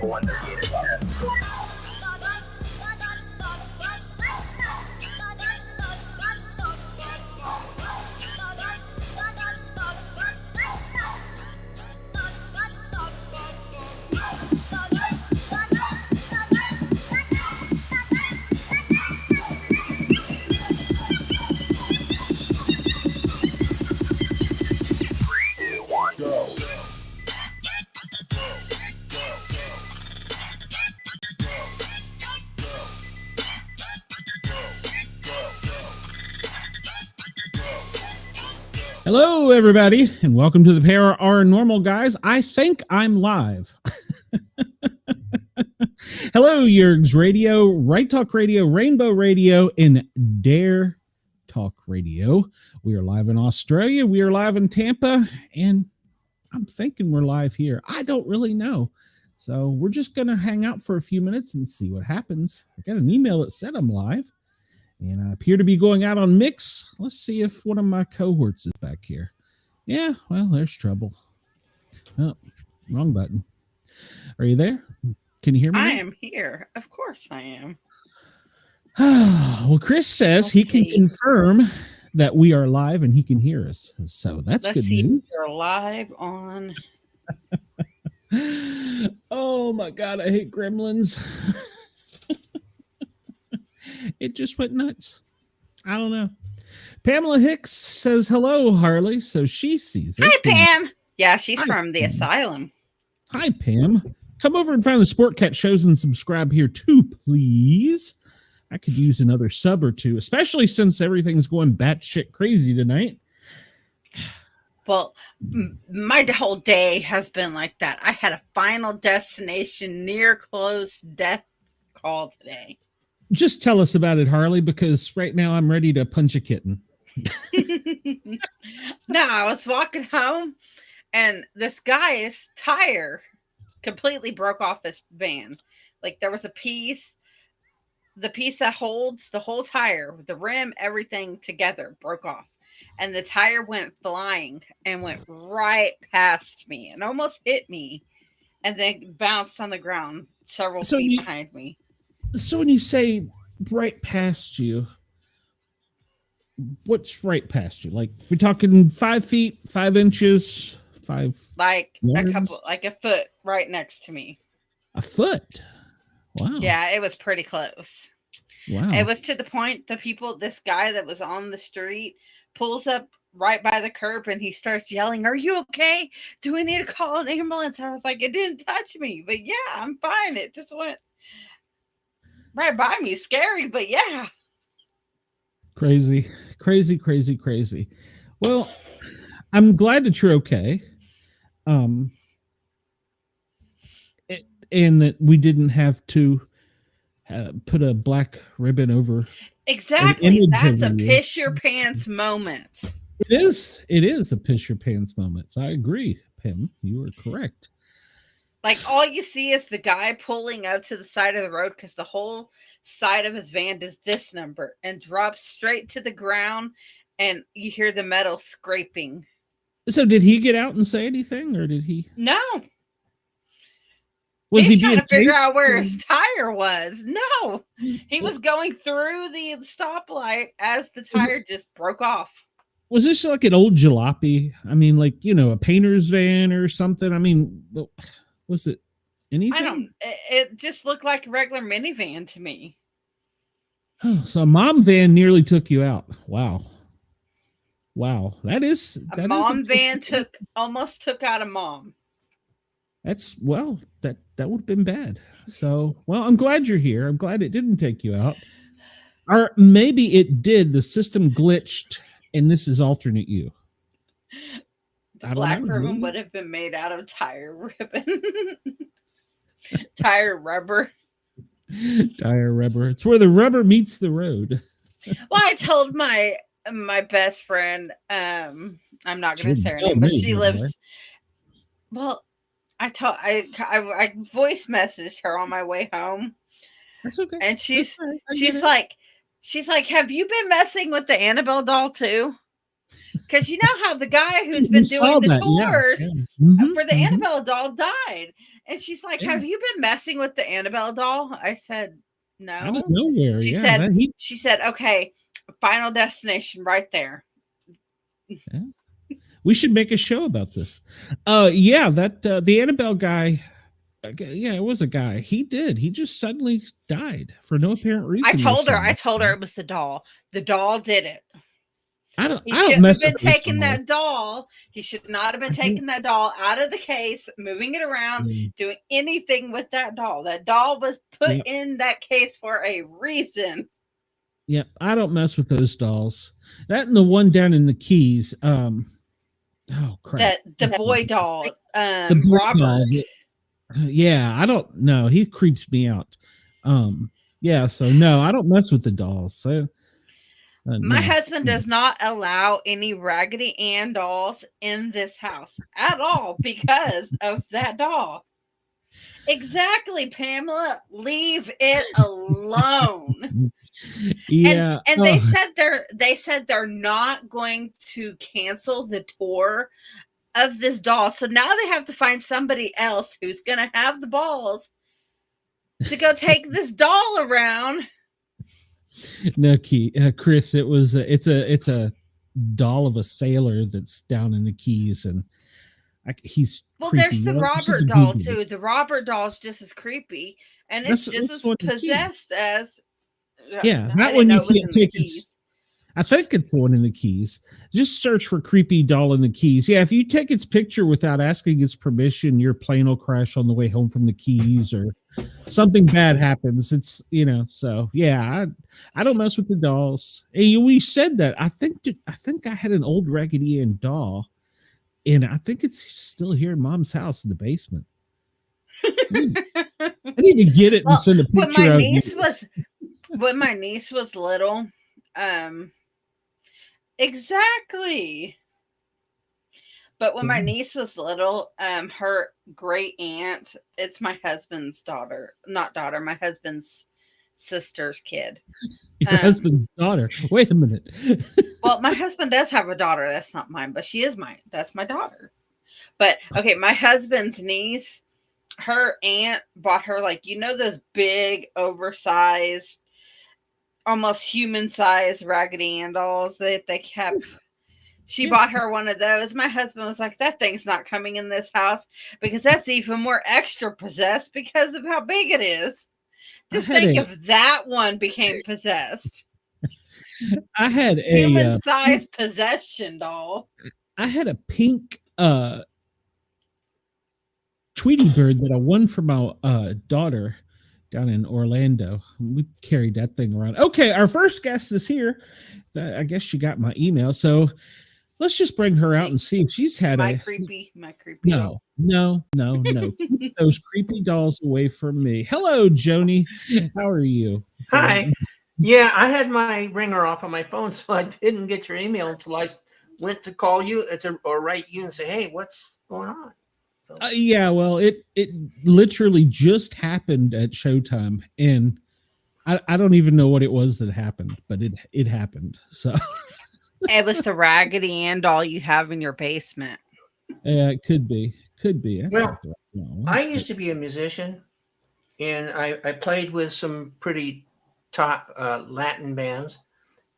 one they're getting at. Hello, everybody, and welcome to the Para OR Normal Guyz. I think I'm live. Hello, Yergs Radio, Right Talk Radio, Rainbow Radio, and Dare Talk Radio. We are live in Australia. We are live in Tampa, and I'm thinking we're live here. I don't really know. So we're just going to hang out for a few minutes and see what happens. I got an email that said I'm live. And I appear to be going out on mix. Let's see if one of my cohorts is back here. Yeah, well, there's trouble. Oh, wrong button. Are you there? Can you hear me? I am here. Of course I am. Well, Chris says he can confirm that we are live and he can hear us. So that's good news. We're live on. Oh, my God. I hate gremlins. It just went nuts. I don't know. Pamela Hicks says hello, Harley. So she sees us. Hi, Pam. Yeah, she's from the asylum. Hi, Pam. Come over and find the Sport Cat shows and subscribe here too, please. I could use another sub or two, especially since everything's going batshit crazy tonight. Well, my whole day has been like that. I had a Final Destination near close death call today. Just tell us about it, Harley, because right now I'm ready to punch a kitten. No, I was walking home and this guy's tire completely broke off his van. Like there was the piece that holds the whole tire, the rim, everything together broke off. And the tire went flying and went right past me and almost hit me and then bounced on the ground several feet behind me. So when you say right past you, what's right past you? Like we're talking 5 feet, 5 inches, 5 like yards? A couple, like a foot right next to me. A foot? Wow. Yeah, it was pretty close. Wow. It was to the point this guy that was on the street pulls up right by the curb and he starts yelling, "Are you okay? Do we need to call an ambulance?" I was like, it didn't touch me, but yeah, I'm fine. It just went right by me. Scary, but yeah. Crazy. Well, I'm glad that you're okay. And that we didn't have to put a black ribbon over. Exactly. That's a piss your pants moment. It is a piss your pants moment. I agree, Pam. You are correct. Like all you see is the guy pulling up to the side of the road because the whole side of his van does this number and drops straight to the ground and you hear the metal scraping. So did he get out and say anything or did he? No. Was he trying to figure out where his tire was? No. He was going through the stoplight as the tire just broke off. Was this like an old jalopy? I mean, like, a painter's van or something? I mean, was it anything? It just looked like a regular minivan to me. Oh, so a mom van nearly took you out. Wow. That mom van almost took out a mom. That would have been bad. So, well, I'm glad you're here. I'm glad it didn't take you out. Or maybe it did. The system glitched and this is alternate you. The black ribbon would have been made out of tire ribbon. Tire rubber. It's where the rubber meets the road. Well, I told my best friend, I'm not going to say her name, but she lives. Right? Well, I voice messaged her on my way home. That's okay. And she's like, have you been messing with the Annabelle doll too? Because you know how the guy who's been doing the tours for the Annabelle doll died. And she's like, Yeah. "Have you been messing with the Annabelle doll?" I said, Out of "No." nowhere. She Yeah. said, "Okay, Final Destination right there." Yeah. We should make a show about this. Yeah, that the Annabelle guy. Yeah, it was a guy. He did. He just suddenly died for no apparent I reason. told her it was the doll. The doll did it. He I don't shouldn't have mess with been those taking that dolls. doll. He should not have been I don't. taking that doll out of the case, moving it around, Yeah, doing anything with that doll. That doll was put yeah, in that case for a reason. yeah. I don't mess with those dolls. That and the one down in the Keys. Oh crap! That the boy doll, The boy doll. Robert. Yeah, I don't know. He creeps me out. Yeah. So no, I don't mess with the dolls. So My no. husband does not allow any Raggedy Ann dolls in this house at all because of that doll. Exactly, Pamela. Leave it alone. Yeah. And they said they're not going to cancel the tour of this doll. So now they have to find somebody else who's going to have the balls to go take this doll around. No, Chris. It's a doll of a sailor that's down in the Keys, and he's Well, creepy. there's the You should Robert doll Google it. too. The Robert doll's just as creepy, and it's just That's as one of the Keys. possessed as. Yeah, I that didn't one know you it was can't in the take. Keys. I think it's the one in the Keys. Just search for creepy doll in the Keys. Yeah, if you take its picture without asking its permission, your plane will crash on the way home from the Keys, or something bad happens. It's so yeah. I don't mess with the dolls. And we said that. I think I had an old Raggedy Ann doll, and I think it's still here in Mom's house in the basement. I need to get it and Well, send a when picture my of niece you. was little, um, exactly. But when my Yeah. niece was little, her great aunt, it's my husband's daughter, not daughter, my husband's sister's kid. Your husband's daughter. Wait a minute. Well, my husband does have a daughter. That's not mine, but that's my daughter. But okay, my husband's niece, her aunt bought her those big, oversized, almost human sized Raggedy Ann dolls that they kept. She bought her one of those. My husband was like, "That thing's not coming in this house because that's even more extra possessed because of how big it is." Just think if that one became possessed. I had a Human sized possession doll. I had a pink Tweety bird that I won for my daughter down in Orlando. We carried that thing around. Okay, our first guest is here. I guess she got my email, so let's just bring her out and see if she's had my creepy no, doll. no. Keep those creepy dolls away from me. Hello, Joni. How are you? Hi. Yeah, I had my ringer off on my phone, so I didn't get your email until I went to call you or write you and say, "Hey, what's going on?" So. Yeah, well, it literally just happened at Showtime, and I don't even know what it was that happened, but it happened. So it was the Raggedy Ann doll you have in your basement. Yeah, it could be. That's well, I used to be a musician, and I played with some pretty top Latin bands,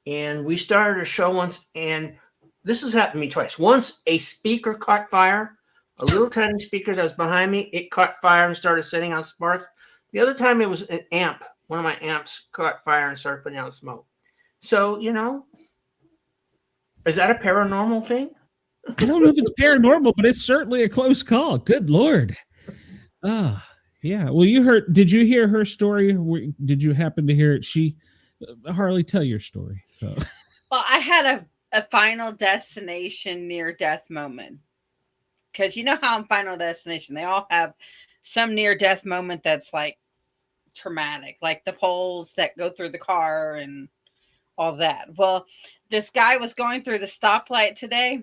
and we started a show once, and this has happened to me twice. Once a speaker caught fire, a little tiny speaker that was behind me, it caught fire and started setting out sparks. The other time it was an amp. One of my amps caught fire and started putting out smoke. So, is that a paranormal thing? I don't know if it's paranormal, but it's certainly a close call. Good Lord. Yeah. Well, did you hear her story? Did you happen to hear it? Harley, tell your story. So. Well, I had a Final Destination near death moment. Because you know how in Final Destination, they all have some near death moment that's like traumatic, like the poles that go through the car and all that. Well, this guy was going through the stoplight today,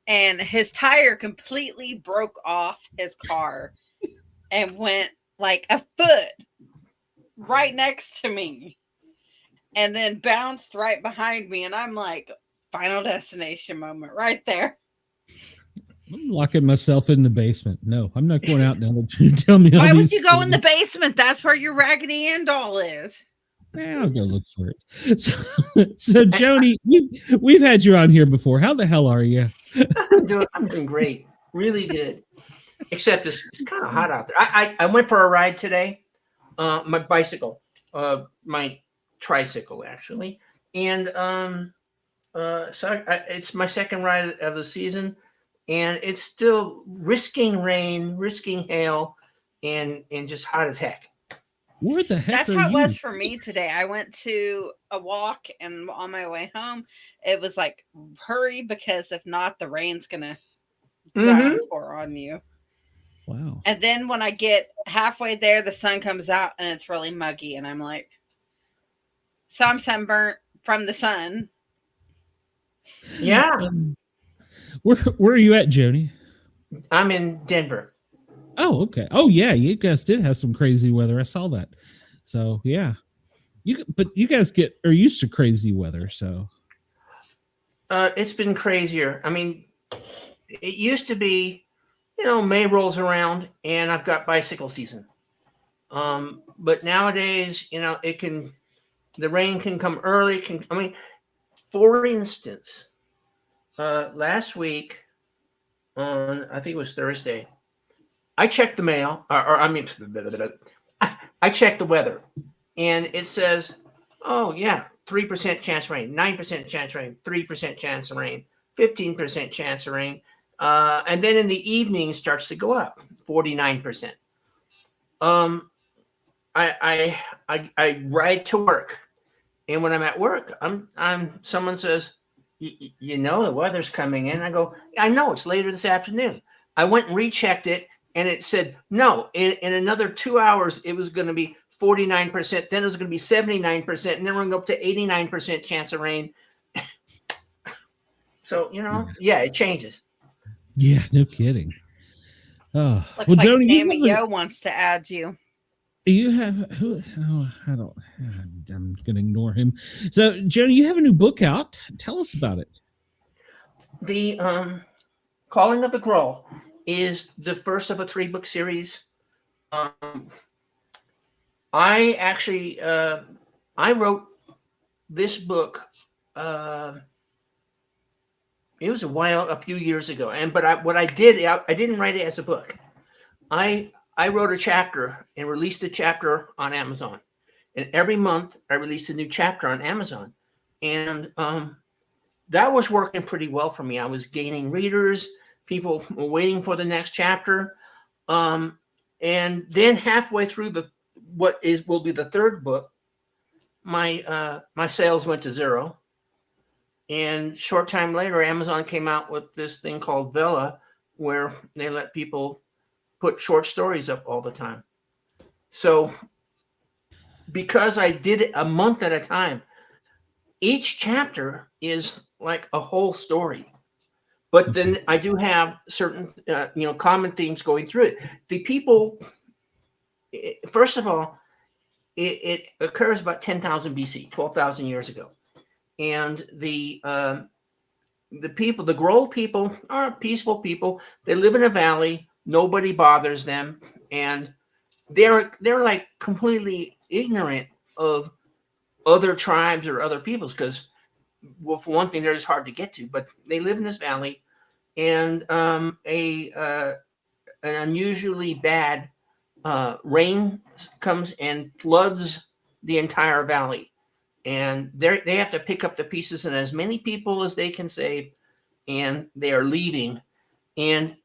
and his tire completely broke off his car and went like a foot right next to me and then bounced right behind me. And I'm like, Final Destination moment right there. I'm locking myself in the basement. No, I'm not going out now. Tell me. Why would you go in the basement? That's where your Raggedy Ann doll is. Yeah, I'll go look for it. So Joni, we've had you on here before. How the hell are you? I'm doing great. Really good. Except it's kind of hot out there. I went for a ride today. My bicycle, my tricycle actually, and so it's my second ride of the season, and it's still risking rain, risking hail, and just hot as heck. Where the heck That's are how it you? was for me today. I went to a walk, and on my way home, it was like, hurry, because if not, the rain's gonna pour on you. Wow. And then when I get halfway there, the sun comes out and it's really muggy, and I'm like, so I'm sunburnt from the sun. Yeah. Where are you at, Joni? I'm in Denver. Oh, okay. Oh, yeah. You guys did have some crazy weather. I saw that. So yeah, but you guys are used to crazy weather. So It's been crazier. I mean, it used to be, May rolls around and I've got bicycle season. But nowadays, the rain can come early. For instance, last week on, I think it was Thursday, I checked the mail, I checked the weather, and it says, oh yeah, 3% chance of rain, 9% chance of rain, 3% chance of rain, 15% chance of rain, and then in the evening starts to go up, 49%. I ride to work, and when I'm at work, someone says, the weather's coming in. I go, I know, it's later this afternoon. I went and rechecked it, and it said, no, in another 2 hours, it was going to be 49%. Then it was going to be 79%. And then we're going to go up to 89% chance of rain. So, it changes. Yeah, no kidding. Oh, looks like Joni, Sammy Yo wants to add you. You have who? Oh, I'm going to ignore him. So, Joni, you have a new book out. Tell us about it. The Calling of the Grull is the first of a 3-book series. I actually I wrote this book. It was a few years ago, what I did, I didn't write it as a book. I wrote a chapter and released a chapter on Amazon, and every month I released a new chapter on Amazon, and that was working pretty well for me. I was gaining readers. People were waiting for the next chapter, and then halfway through will be the third book, my sales went to zero. And short time later, Amazon came out with this thing called Vella, where they let people put short stories up all the time. So because I did it a month at a time, each chapter is like a whole story. But then I do have certain, common themes going through it. The people, first of all, it occurs about 10,000 BC, 12,000 years ago. And the people, the Grull people, are peaceful people. They live in a valley. Nobody bothers them, and they're like completely ignorant of other tribes or other peoples because, well, for one thing, they're just hard to get to. But they live in this valley, and an unusually bad rain comes and floods the entire valley. And they have to pick up the pieces and as many people as they can save, and they are leaving. And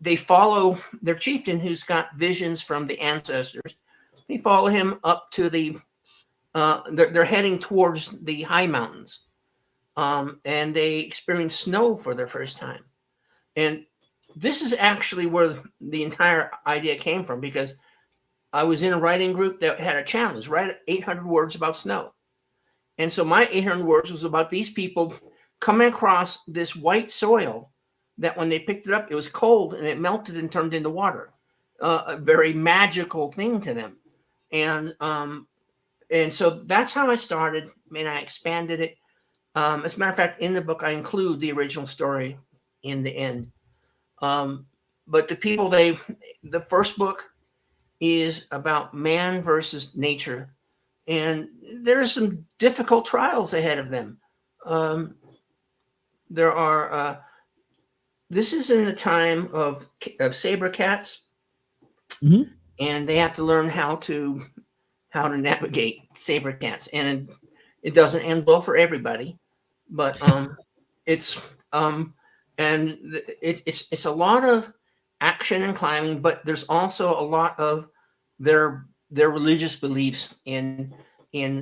they follow their chieftain, who's got visions from the ancestors. They follow him up to they're heading towards the high mountains, and they experience snow for their first time. And this is actually where the entire idea came from, because I was in a writing group that had a challenge, write 800 words about snow. And so my 800 words was about these people coming across this white soil that when they picked it up, it was cold and it melted and turned into water. A very magical thing to them. And so that's how I started, and I expanded it. As a matter of fact, in the book, I include the original story in the end. But the first book is about man versus nature, and there's some difficult trials ahead of them. Um, there are. This is in the time of saber cats, Mhm. and they have to learn how to navigate saber cats, and it doesn't end well for everybody. But it's and it's a lot of action and climbing, but there's also a lot of their religious beliefs in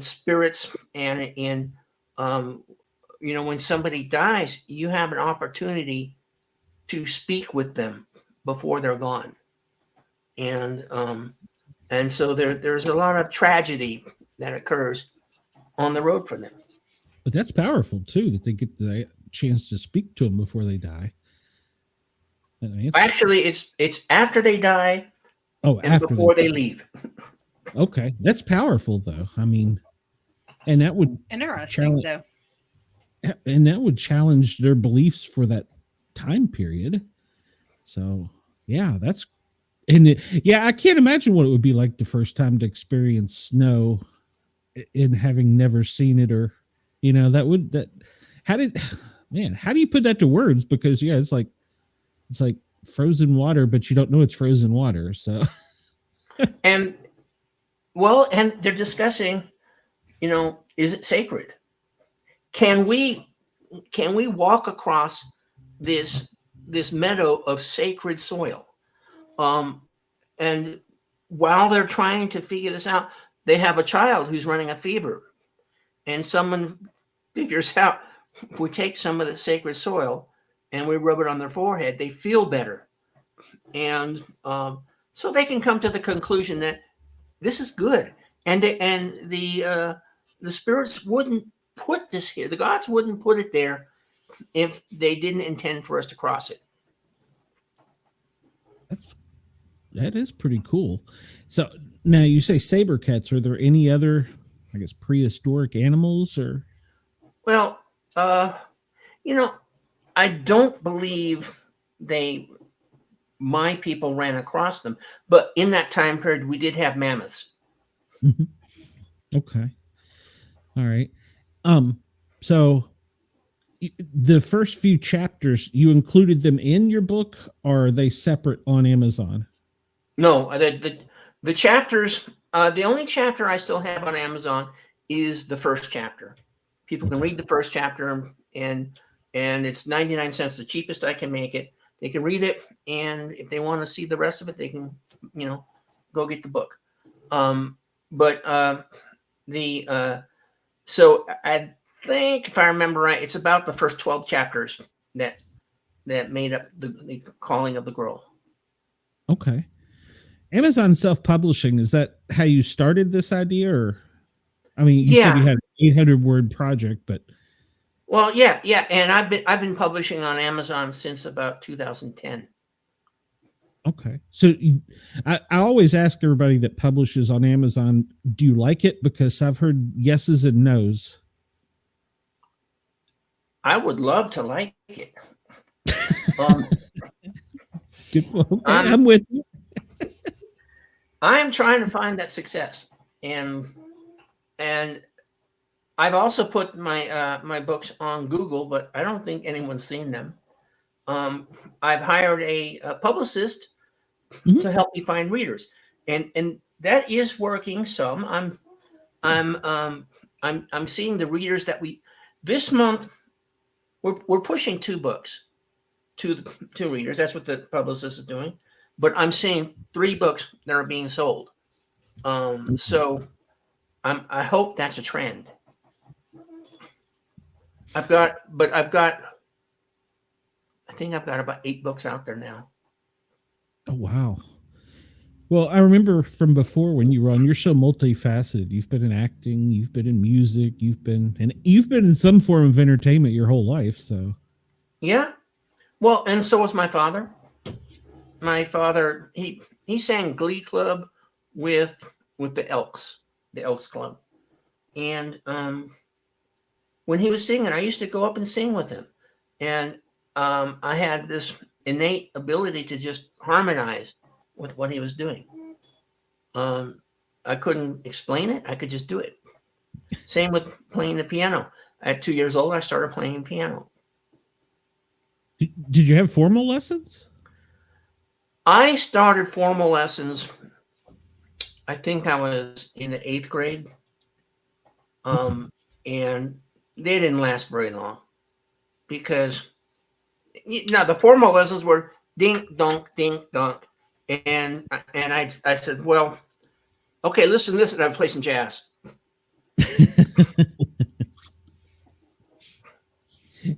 spirits and in um, when somebody dies, you have an opportunity to speak with them before they're gone, and so there's a lot of tragedy that occurs on the road for them. But that's powerful too, that they get the chance to speak to them before they die. Actually, it's after they die Oh, and after before they leave. Okay, that's powerful though. I mean, and that would Interesting, challenge, though. and that would challenge their beliefs for that time period. So, yeah, that's yeah, I can't imagine what it would be like the first time to experience snow in having never seen it, or that how did man, how do you put that to words? Because yeah, it's like frozen water, but you don't know it's frozen water. So And they're discussing, is it sacred? Can we walk across this meadow of sacred soil? Um, and while they're trying to figure this out, they have a child who's running a fever, and someone figures out, if we take some of the sacred soil and we rub it on their forehead, they feel better, and so they can come to the conclusion that this is good, and the spirits wouldn't put this here. The gods wouldn't put it there if they didn't intend for us to cross it. that is pretty cool. So now you say saber cats. Are there any other, I guess, prehistoric animals or? Well, I don't believe my people ran across them, but in that time period, we did have mammoths. Okay. All right. So the first few chapters, you included them in your book, or are they separate on Amazon? No, the chapters. The only chapter I still have on Amazon is the first chapter. People can read the first chapter, and it's 99 cents, the cheapest I can make it. They can read it, and if they want to see the rest of it, they can, go get the book. But so I think, if I remember right, it's about the first 12 chapters that made up the calling of the Grull. Okay. Amazon self-publishing, is that how you started this idea? Or, I mean, you said you had an 800-word project, but well, yeah, and I've been publishing on Amazon since about 2010. okay. So I always ask everybody that publishes on Amazon, do you like it? Because I've heard yeses and nos. I would love to like it. Good. Okay, I'm with you. I'm trying to find that success, and I've also put my books on Google, but I don't think anyone's seen them. I've hired a publicist to help me find readers, and that is working some. I'm seeing the readers that this month we're pushing 2 books to readers. That's what the publicist is doing, but I'm seeing 3 books that are being sold. So I hope that's a trend. I think I've got about 8 books out there now. Oh, wow. Well, I remember from before when you were on, you're so multifaceted. You've been in acting, you've been in music, you've been in some form of entertainment your whole life. So yeah, well, and so was my father. My father, he sang Glee Club with the Elks Club, and when he was singing, I used to go up and sing with him, and I had this innate ability to just harmonize with what he was doing. I couldn't explain it. I could just do it. Same with playing the piano. At 2 years old, I started playing piano. Did you have formal lessons? I started formal lessons, I think I was in the 8th grade. And they didn't last very long because the formal lessons were dink dunk dink dunk, and I said, well, okay, listen, and I play some jazz.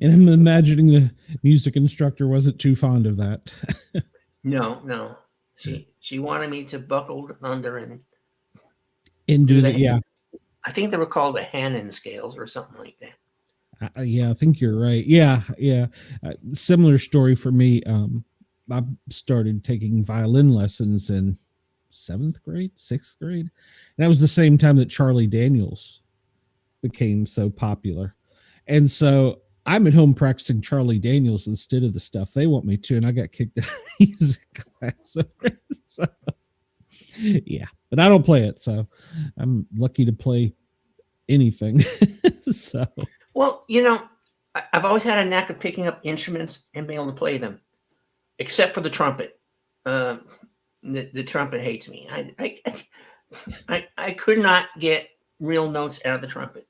And I'm imagining the music instructor wasn't too fond of that. No, she wanted me to buckle under and do that. Yeah, I think they were called the Hannon scales or something like that. Yeah, I think you're right. Yeah. Similar story for me. I started taking violin lessons in 7th grade, 6th grade. And that was the same time that Charlie Daniels became so popular. And so I'm at home practicing Charlie Daniels instead of the stuff they want me to. And I got kicked out of music class. So, yeah, but I don't play it. So I'm lucky to play anything. So, well, I've always had a knack of picking up instruments and being able to play them, except for the trumpet. The trumpet hates me. I could not get real notes out of the trumpet.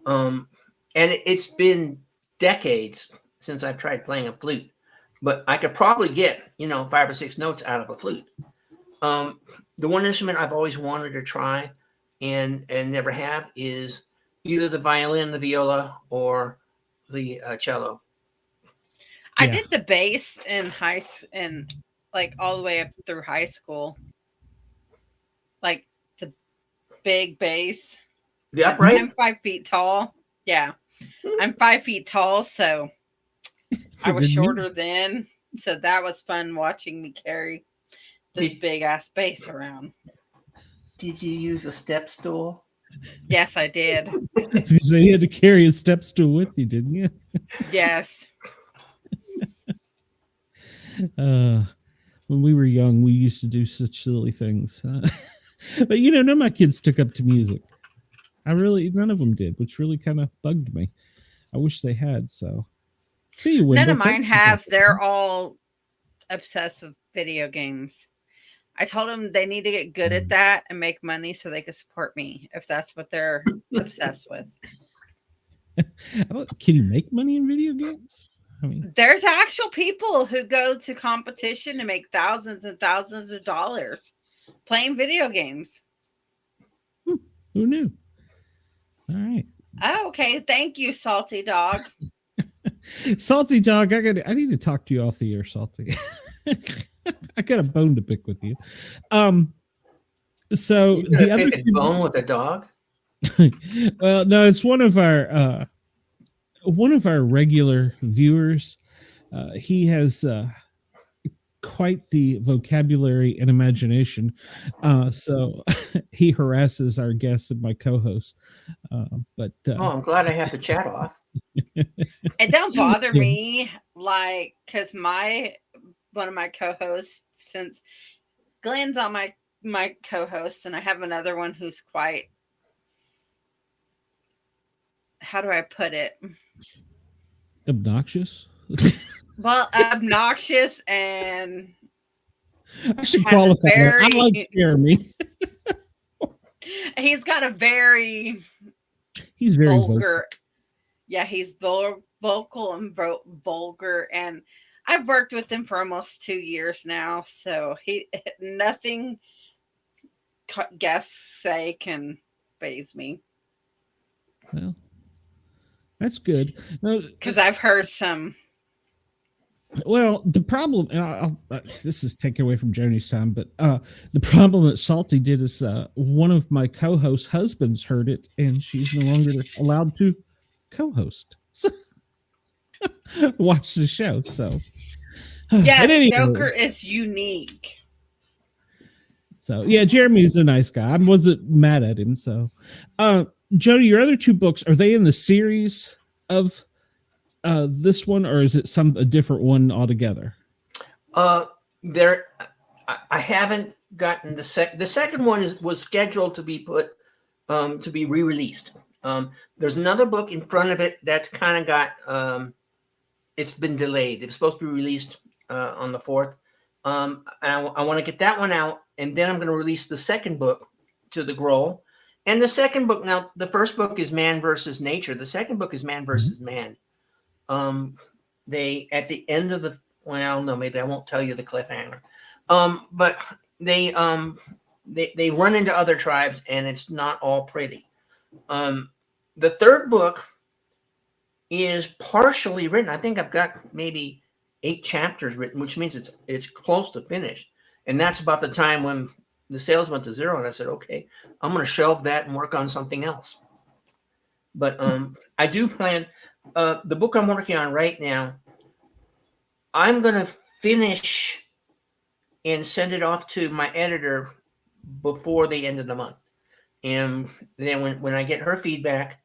And it's been decades since I've tried playing a flute, but I could probably get 5 or 6 notes out of a flute. The one instrument I've always wanted to try and never have is either the violin, the viola, or the cello. I did the bass in and like all the way up through high school, like the big bass. The upright. I'm 5 feet tall. Yeah, I'm 5 feet tall, so I was shorter then. So that was fun watching me carry this big ass bass around. Did you use a step stool? Yes, I did. So you had to carry a step stool with you, didn't you? Yes. When we were young, we used to do such silly things. But none of my kids took up to music. None of them did, which really kind of bugged me. I wish they had. So, see you, Wendell. None of mine have. They're all obsessed with video games. I told them they need to get good at that and make money so they can support me if that's what they're obsessed with. Can you make money in video games? I mean, there's actual people who go to competition and make thousands and thousands of dollars playing video games. Who knew? All right. Oh, okay. Thank you, Salty Dog. Salty Dog, I need to talk to you off the air, Salty. I got a bone to pick with you. So the other bone with a dog. Well, no, it's one of our regular viewers. He has quite the vocabulary and imagination. So he harasses our guests and my co-hosts. But I'm glad I have to chat off. It don't bother me, like, because one of my co-hosts, since Glenn's on my co-host, and I have another one who's quite, how do I put it? Obnoxious. Well, obnoxious, and I should qualify. I like Jeremy. He's got a very. He's very vulgar. Yeah, he's vocal and vulgar, and I've worked with him for almost 2 years now, so nothing guests say can faze me. Well, that's good. Because I've heard some. Well, the problem, and this is taken away from Joni's time, but the problem that Salty did is one of my co-host husbands heard it, and she's no longer allowed to co-host. Watch the show. So, yeah, Joker is unique. So, yeah, Jeremy's a nice guy. I wasn't mad at him. So, Joni, your other 2 books, are they in the series of this one, or is it a different one altogether? There, I haven't gotten the second one was scheduled to be put to be re-released. There's another book in front of it that's kind of got it's been delayed. It was supposed to be released on the 4th. And I want to get that one out, and then I'm going to release the second book to the Grull. And the second book, now the first book is Man versus Nature. The second book is Man versus Man. They at the end of the, well, no, maybe I won't tell you the cliffhanger. But they run into other tribes, and it's not all pretty. The third book is partially written. I think I've got maybe 8 chapters written, which means it's close to finished. And that's about the time when the sales went to 0, and I said, okay, I'm going to shelve that and work on something else. But I do plan the book I'm working on right now. I'm going to finish and send it off to my editor before the end of the month. And then when I get her feedback,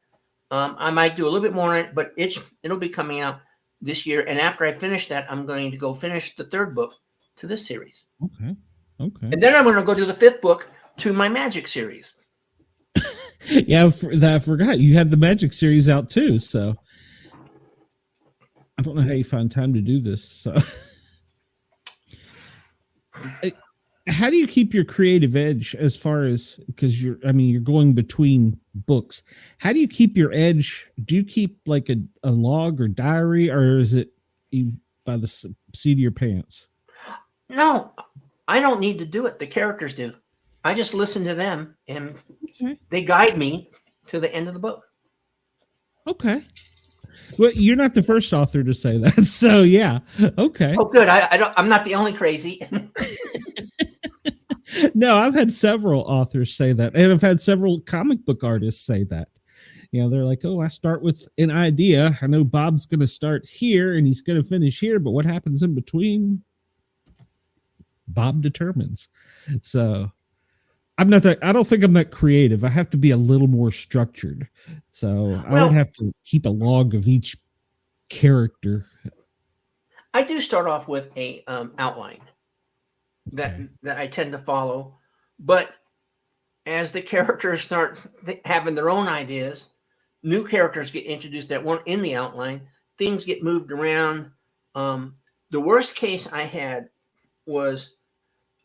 I might do a little bit more on it, but it'll be coming out this year. And after I finish that, I'm going to go finish the third book to this series. Okay. And then I'm going to go do the 5th book to my Magic series. Yeah, I forgot you had the Magic series out too. So I don't know how you find time to do this. So how do you keep your creative edge as far as, because you're going between books. How do you keep your edge? Do you keep like a log or diary, or is it by the seat of your pants? No, I don't need to do it. The characters do. I just listen to them, and they guide me to the end of the book. Okay. Well, you're not the first author to say that. So yeah. Okay. Oh, good. I'm not the only crazy. No, I've had several authors say that, and I've had several comic book artists say that. They're like, oh, I start with an idea. I know Bob's going to start here and he's going to finish here, but what happens in between, Bob determines. So I don't think I'm that creative. I have to be a little more structured. So I would have to keep a log of each character. I do start off with a outline that I tend to follow, but as the characters start having their own ideas, new characters get introduced that weren't in the outline. Things get moved around. The worst case I had was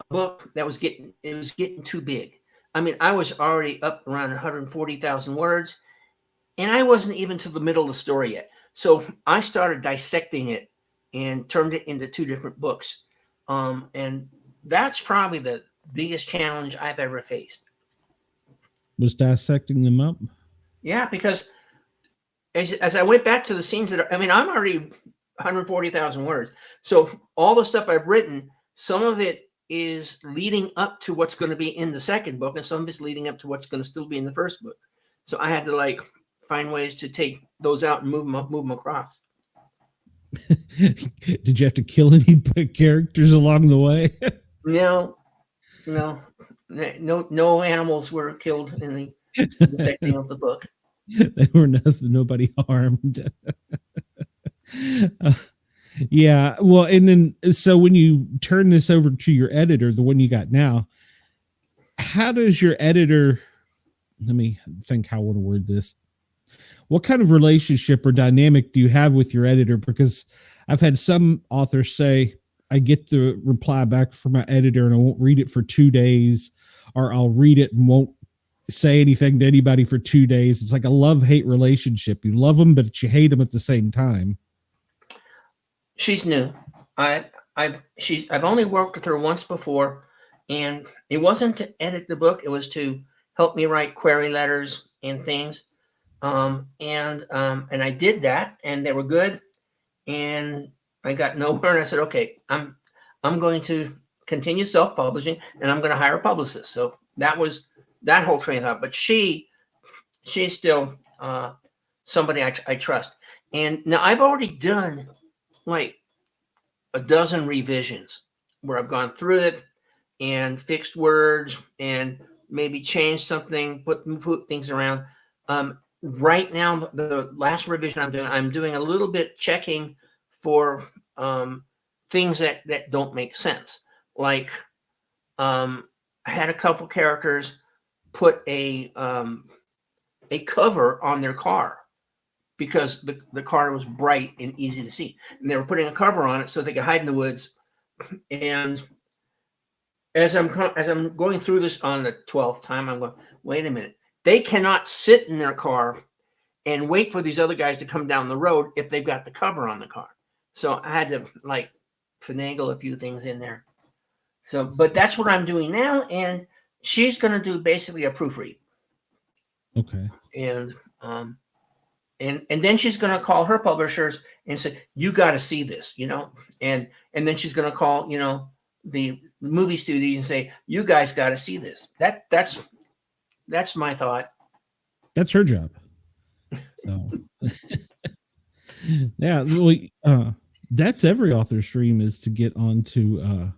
a book that was getting too big. I mean, I was already up around 140,000 words, and I wasn't even to the middle of the story yet. So I started dissecting it and turned it into 2 different books. And that's probably the biggest challenge I've ever faced. Was dissecting them up? Yeah, because as I went back to the scenes I'm already 140,000 words. So all the stuff I've written, some of it is leading up to what's going to be in the second book, and some of it's leading up to what's going to still be in the first book. So I had to find ways to take those out and move them across. Did you have to kill any characters along the way? No animals were killed in the second of the book. They were nobody harmed. Yeah. Well, and then, so when you turn this over to your editor, the one you got now, how does your editor, let me think how I want to word this. What kind of relationship or dynamic do you have with your editor? Because I've had some authors say, I get the reply back from my editor and I won't read it for 2 days, or I'll read it and won't say anything to anybody for 2 days. It's like a love-hate relationship. You love them, but you hate them at the same time. She's new. I've only worked with her once before, and it wasn't to edit the book. It was to help me write query letters and things. And I did that, and they were good. And I got nowhere, and I said, okay, I'm going to continue self-publishing, and I'm going to hire a publicist. So that was that whole train of thought. But she's still somebody I trust. And now I've already done like a dozen revisions where I've gone through it and fixed words and maybe changed something, put things around. Right now, the last revision I'm doing a little bit checking for things that don't make sense. Like I had a couple characters put a cover on their car because the car was bright and easy to see, and they were putting a cover on it so they could hide in the woods. And as I'm going through this on the 12th time, I'm going, wait a minute, they cannot sit in their car and wait for these other guys to come down the road if they've got the cover on the car. So I had to like finagle a few things in there. So, but that's what I'm doing now, and she's going to do basically a proofread. Okay. And then she's going to call her publishers and say, you got to see this, and then she's going to call, the movie studio and say, you guys got to see this. That's my thought. That's her job. So yeah, well, that's every author's dream, is to get onto the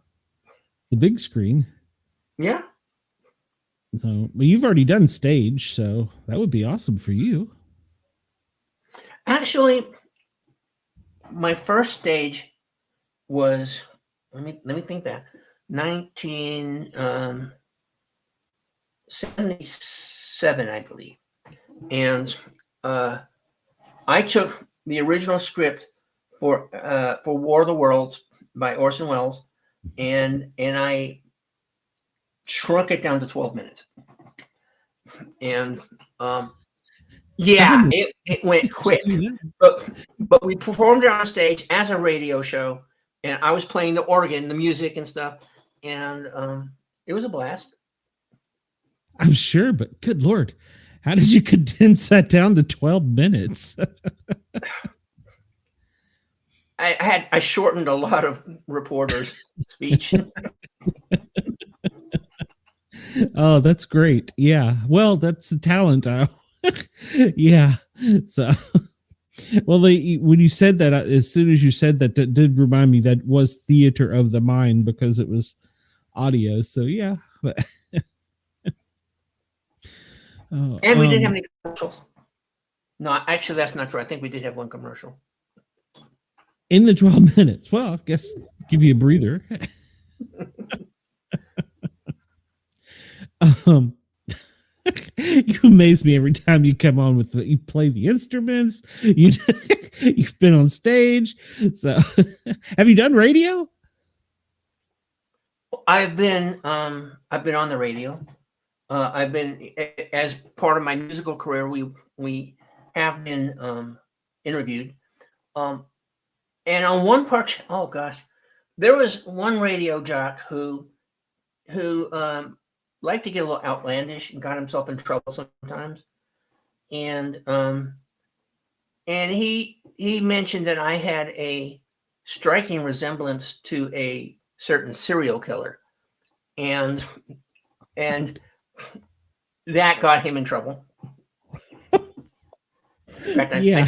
big screen. Yeah. So, but you've already done stage, so that would be awesome for you. Actually, my first stage was, let me think back, 1977, I believe. And I took the original script for War of the Worlds by Orson Welles, and I shrunk it down to 12 minutes. And yeah, it went quick. But we performed it on stage as a radio show, and I was playing the organ, the music and stuff, and it was a blast. I'm sure, but good Lord, how did you condense that down to 12 minutes? I shortened a lot of reporters' speech. Oh, that's great. Yeah. Well, that's the talent. Yeah. So, well, when you said that, as soon as you said that, that did remind me that was theater of the mind, because it was audio. So yeah. Oh, and we didn't have any commercials. No, actually, that's not true. I think we did have one commercial. In the 12 minutes. Well, I guess give you a breather. You amaze me every time you come on with you play the instruments. You've been on stage. So have you done radio? I've been on the radio. I've been, as part of my musical career, we have been interviewed. And on one part, oh gosh, there was one radio jock who liked to get a little outlandish and got himself in trouble sometimes. And he mentioned that I had a striking resemblance to a certain serial killer, and that got him in trouble. In fact, I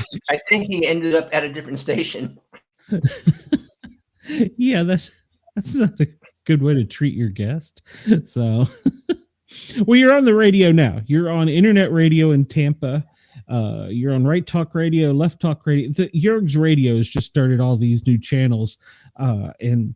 think he ended up at a different station. Yeah, that's not a good way to treat your guest. So, well, you're on the radio now. You're on internet radio in Tampa. You're on Right Talk Radio, Left Talk Radio. Jörg's Radio has just started all these new channels, and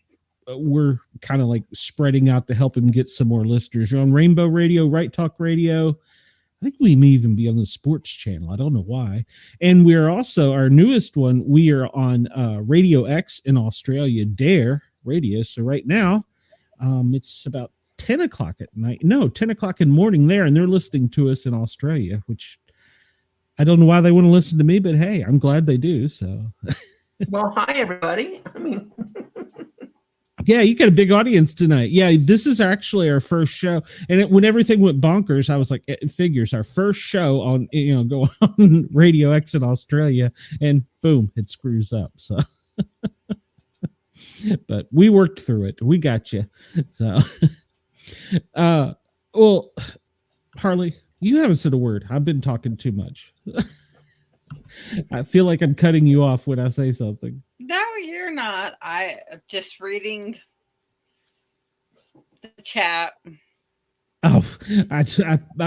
we're kind of like spreading out to help him get some more listeners. You're on Rainbow Radio, Right Talk Radio. I think we may even be on the sports channel. I don't know why. And we're also, our newest one, we are on Radio X in Australia, Dare Radio. So right now, it's about 10 o'clock at night. No, 10 o'clock in the morning there. And they're listening to us in Australia, which I don't know why they want to listen to me, but hey, I'm glad they do. So, well, hi, everybody. Yeah, you got a big audience tonight. Yeah, this is actually our first show. And when everything went bonkers, I was like, it figures our first show on, go on Radio X in Australia, and boom, it screws up. So, but we worked through it. We got you. So, well, Harley, you haven't said a word. I've been talking too much. I feel like I'm cutting you off when I say something. No, you're not. I just reading the chat. Oh, I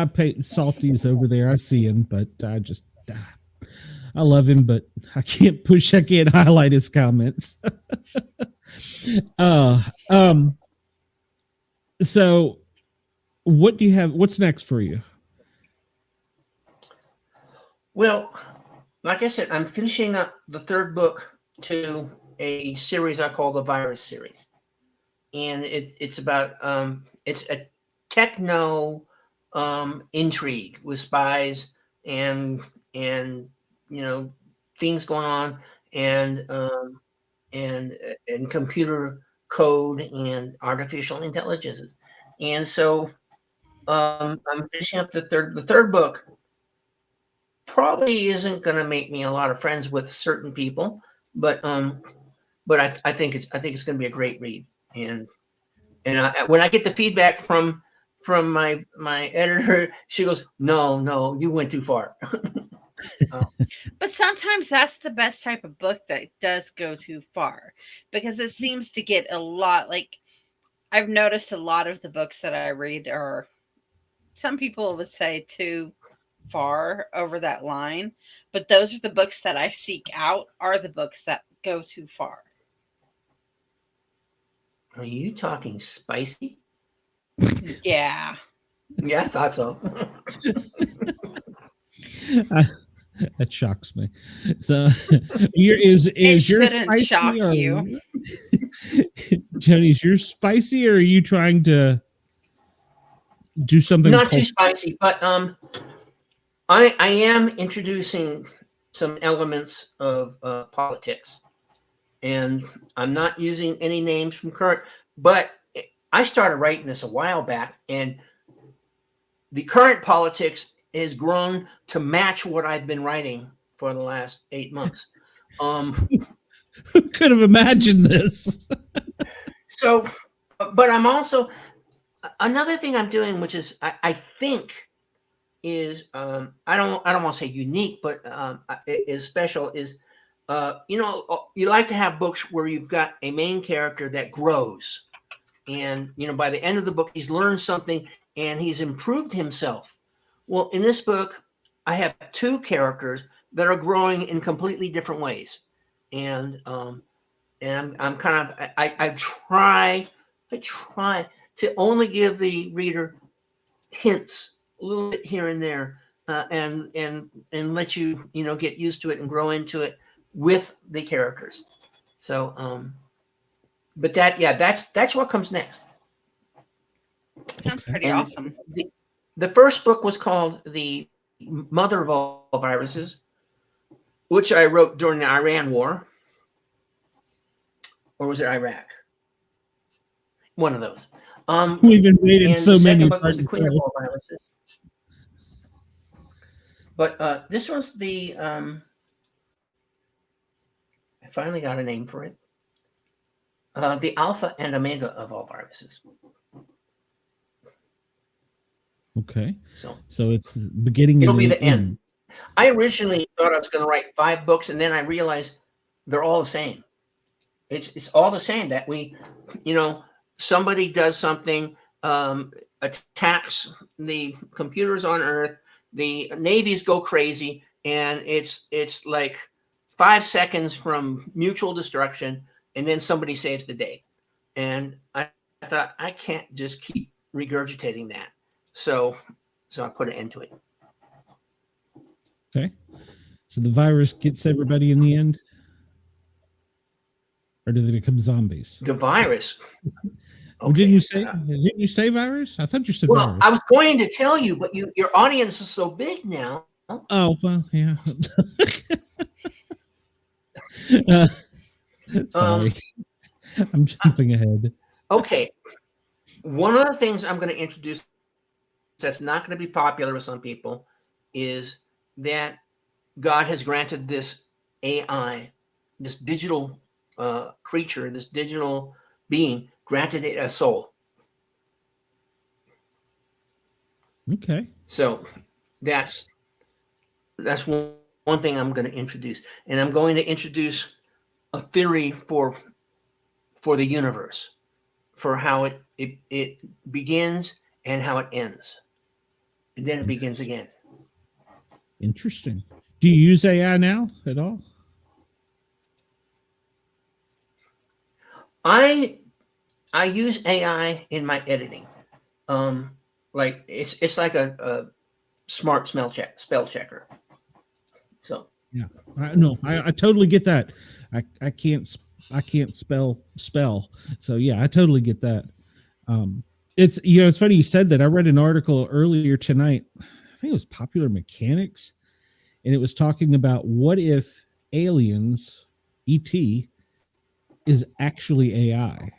pay Salty's over there. I see him, but I love him, but I can't highlight his comments. uh, so what do you have? What's next for you? Well, like I said, I'm finishing up the third book to a series I call the Virus series, and it's about it's a techno intrigue with spies and and you know things going on and and and computer code and artificial intelligences, and so I'm finishing up the third book. Probably isn't going to make me a lot of friends with certain people, but I think it's going to be a great read. And when I get the feedback from my editor, she goes, no, you went too far. But sometimes that's the best type of book that does go too far, because it seems to get a lot, like, I've noticed a lot of the books that I read are, some people would say, too far over that line, but those are the books that I seek out, are the books that go too far. Are you talking spicy? Yeah. Yeah, I thought so. That shocks me. So, is It your shouldn't shock spicy or you. Joni? Is yours spicy, or are you trying to do something? Not too spicy, but I am introducing some elements of politics, and I'm not using any names from current. But I started writing this a while back, and the current politics has grown to match what I've been writing for the last 8 months. Who could have imagined this? So, but I'm also another thing I'm doing, which is I think is I don't want to say unique, but is special. Is you like to have books where you've got a main character that grows, and by the end of the book he's learned something and he's improved himself. Well, in this book, I have two characters that are growing in completely different ways, and I'm kind of I try to only give the reader hints a little bit here and there, and let you get used to it and grow into it with the characters. So, but that's what comes next. Sounds pretty And awesome. the first book was called The Mother of All Viruses, which I wrote during the Iran War. Or was it Iraq? One of those. We've invaded and so the many. second It's book was hard The to Queen of say. All Viruses. But this was the I finally got a name for it. The Alpha and Omega of all viruses. Okay, So it's the beginning it'll and be the the end. I originally thought I was going to write 5 books, and then I realized they're all the same. It's all the same. That somebody does something, attacks the computers on Earth, the navies go crazy, and it's like 5 seconds from mutual destruction, and then somebody saves the day. And I thought, I can't just keep regurgitating that, so I put an end to it. Okay, so the virus gets everybody in the end, or do they become zombies? The virus. Okay. Didn't you say virus? I thought you said well, virus. I was going to tell you, but your audience is so big now. Oh, well, yeah. Sorry. I'm jumping ahead. Okay. One of the things I'm going to introduce that's not going to be popular with some people is that God has granted this AI, this digital creature, this digital being, granted it a soul. Okay. So that's one thing I'm going to introduce, and I'm going to introduce a theory for the universe, for how it begins and how it ends, and then it begins again. Interesting. Do you use AI now at all? I use AI in my editing. Like it's like a smart spell checker. So Yeah, I totally get that. I can't spell, so yeah, I totally get that. It's it's funny you said that. I read an article earlier tonight. I think it was Popular Mechanics, and it was talking about what if aliens, ET, is actually AI,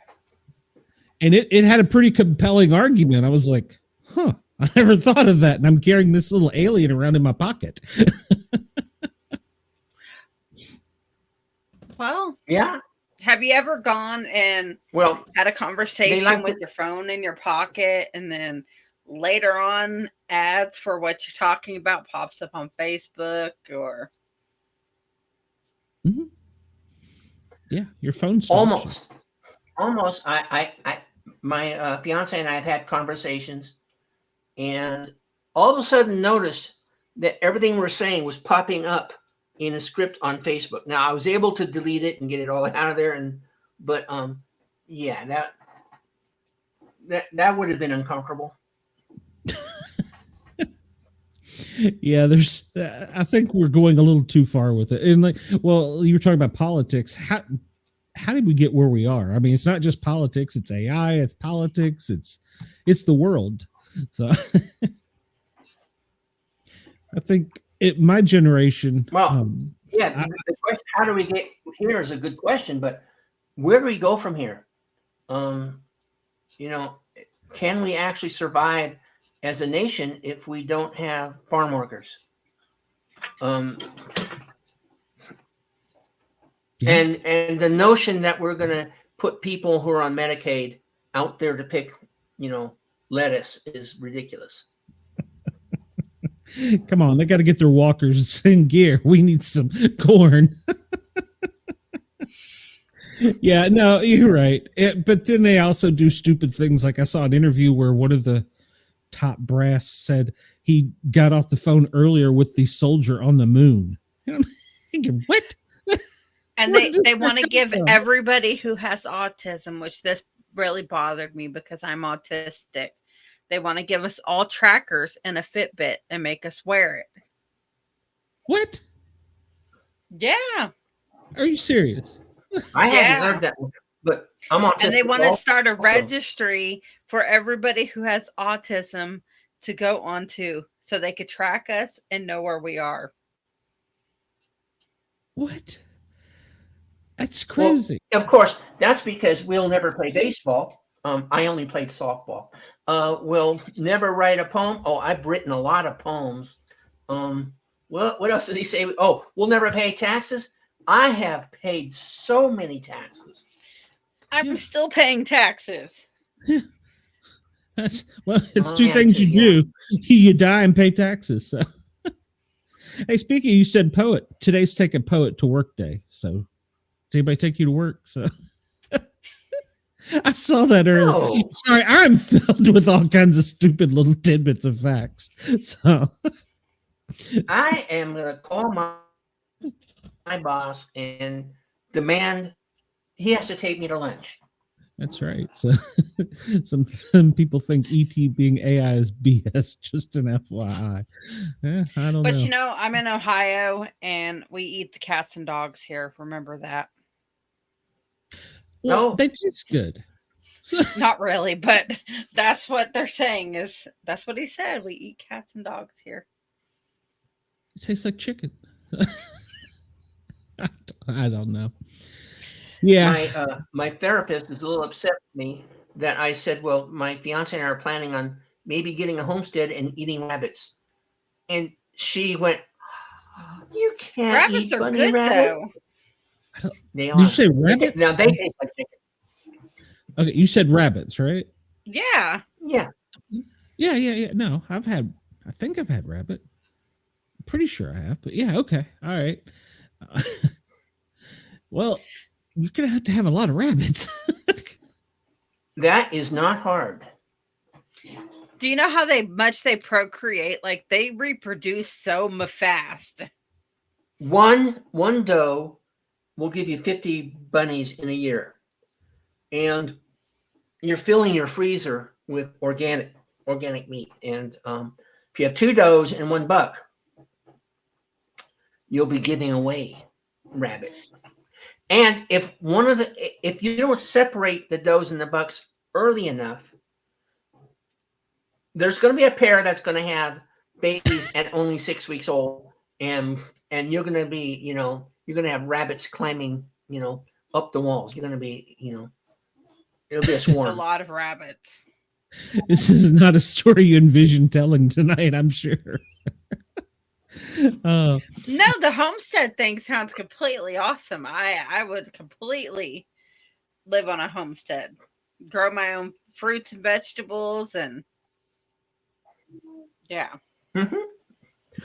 and it had a pretty compelling argument. I was like, huh, I never thought of that, and I'm carrying this little alien around in my pocket. Well, yeah. have you ever gone and Well, had a they conversation like with to, your phone in your pocket, and then later on ads for what you're talking about pops up on Facebook or Mhm. Yeah, your phone stalks you. almost. My fiance and I have had conversations, and all of a sudden noticed that everything we're saying was popping up in a script on Facebook. Now I was able to delete it and get it all out of there, but yeah, that would have been uncomfortable. Yeah, there's I think we're going a little too far with it. And like, well, you were talking about politics. How did we get where we are? I mean, it's not just politics, it's AI, it's politics, it's the world. So I think my generation, Well, yeah, I, the question, how do we get here is a good question, but where do we go from here? Um, you know, can we actually survive as a nation if we don't have farm workers? Um, yeah. and the notion that we're going to put people who are on Medicaid out there to pick, lettuce is ridiculous. Come on, they got to get their walkers in gear. We need some corn. Yeah, no, you're right. But then they also do stupid things. Like I saw an interview where one of the top brass said he got off the phone earlier with the soldier on the moon. And I'm thinking, what? and Where does they that want to come give from? everybody who has autism, which this really bothered me because I'm autistic. They want to give us all trackers and a Fitbit and make us wear it. What? Yeah. Are you serious? I hadn't Yeah. heard that one, but I'm And they autistic want to start a also. registry for everybody who has autism to go onto so they could track us and know where we are. What? That's Well, crazy. of course, that's because we'll never play baseball. I only played softball. We'll never write a poem. Oh, I've written a lot of poems. What else did he say? Oh, we'll never pay taxes. I have paid so many taxes. I'm Yeah. still paying taxes. It's Oh, two yeah, things you yeah. do. You die and pay taxes. So hey, speaking, you said poet. Today's Take a Poet to Work Day. So does anybody take you to work? So I saw that earlier. No, Sorry, I'm filled with all kinds of stupid little tidbits of facts. So I am going to call my boss and demand he has to take me to lunch. that's right. So some people think ET being AI is BS. Just an FYI. I don't But know. I'm in Ohio and we eat the cats and dogs here. Remember that? Well, No, they taste good. Not really, but that's what they're saying is that's what he said. We eat cats and dogs here. It tastes like chicken. I don't know. Yeah. my therapist is a little upset with me that I said, well, my fiance and I are planning on maybe getting a homestead and eating rabbits. And she went, you can't Rabbits eat are bunny good rabbit. Did They you are. say rabbits? Now they taste like chicken. Okay, you said rabbits, right? Yeah. Yeah. Yeah. No, I think I've had rabbit. I'm pretty sure I have, but yeah, okay. All right. Well, you're going to have a lot of rabbits. That is not hard. Do you know how much they procreate? Like they reproduce so fast. One doe will give you 50 bunnies in a year. and you're filling your freezer with organic meat. And if you have 2 does and 1 buck, you'll be giving away rabbit. And if you don't separate the does and the bucks early enough, there's going to be a pair that's going to have babies at only 6 weeks old, and you're going to be, you're going to have rabbits climbing, up the walls. You're going to be, it'll be a swarm. A lot of rabbits. This is not a story you envision telling tonight, I'm sure. No, the homestead thing sounds completely awesome. I would completely live on a homestead, grow my own fruits and vegetables, and yeah. Mm-hmm.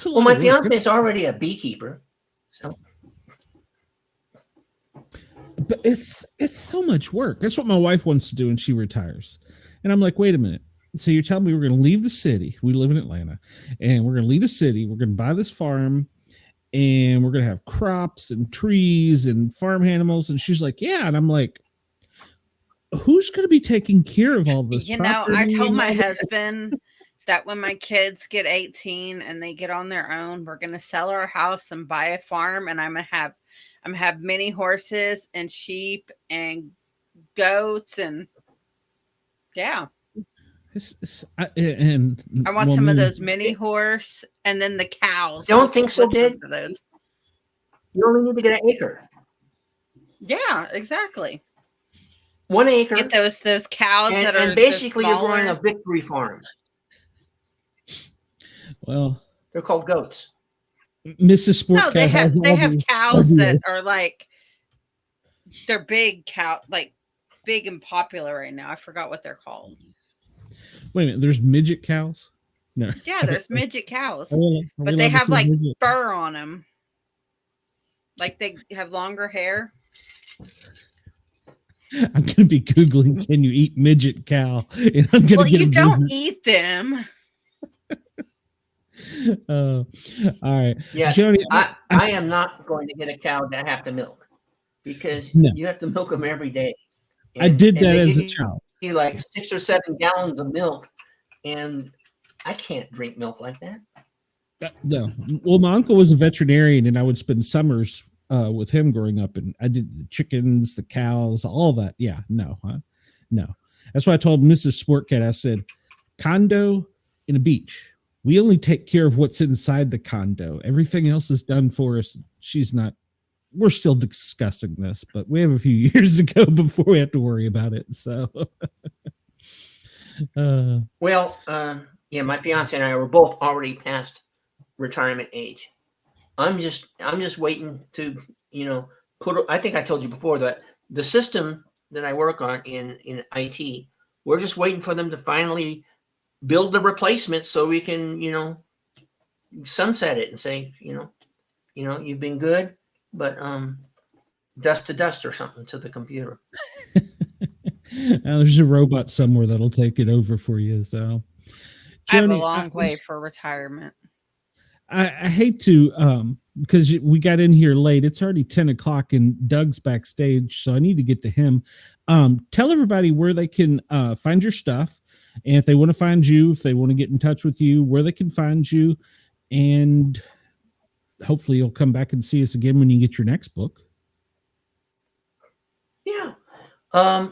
Well, my fiance is already a beekeeper, so. But it's so much work. That's what my wife wants to do when she retires. And I'm like, wait a minute. So you're telling me we're going to leave the city? We live in Atlanta, and we're going to leave the city. We're going to buy this farm, and we're going to have crops and trees and farm animals. And she's like, yeah. And I'm like, who's going to be taking care of all this? I told my husband that when my kids get 18 and they get on their own, we're going to sell our house and buy a farm. And I'm going to have many horses and sheep and goats. And yeah. I want some of those mini horse and then the cows. Don't think so, Did. You only need to get an acre. Yeah, exactly. 1 acre. Get those cows and basically you're growing a victory farm. Well, they're called goats. Mrs. Sport No, they have cows that are like, they're big cow, like big and popular right now. I forgot what they're called. Wait a minute, there's midget cows? No. Yeah, there's midget cows, but they have like fur on them. Like they have longer hair. I'm going to be Googling, can you eat midget cow? And I'm going to get you don't eat them. All right. Yeah, Joni, I am not going to get a cow that I have to milk, because you have to milk them every day. And, I did that as a child. Like 6 or 7 gallons of milk, and I can't drink milk like that. No. Well, my uncle was a veterinarian, and I would spend summers with him growing up, and I did the chickens, the cows, all that. Yeah, no. That's why I told Mrs. Sportcat, I said, condo in a beach. We only take care of what's inside the condo. Everything else is done for us. We're still discussing this, but we have a few years to go before we have to worry about it. So, my fiance and I were both already past retirement age. I'm just waiting to, I think I told you before that the system that I work on in IT, we're just waiting for them to finally build the replacement so we can, sunset it and say, you've been good, but dust to dust or something to the computer. There's a robot somewhere that'll take it over for you. So Joni, I have a long way for retirement. I hate to, because we got in here late. It's already 10 o'clock and Doug's backstage, so I need to get to him. Tell everybody where they can find your stuff, and if they want to find you, if they want to get in touch with you, where they can find you, and hopefully you'll come back and see us again when you get your next book. Yeah. I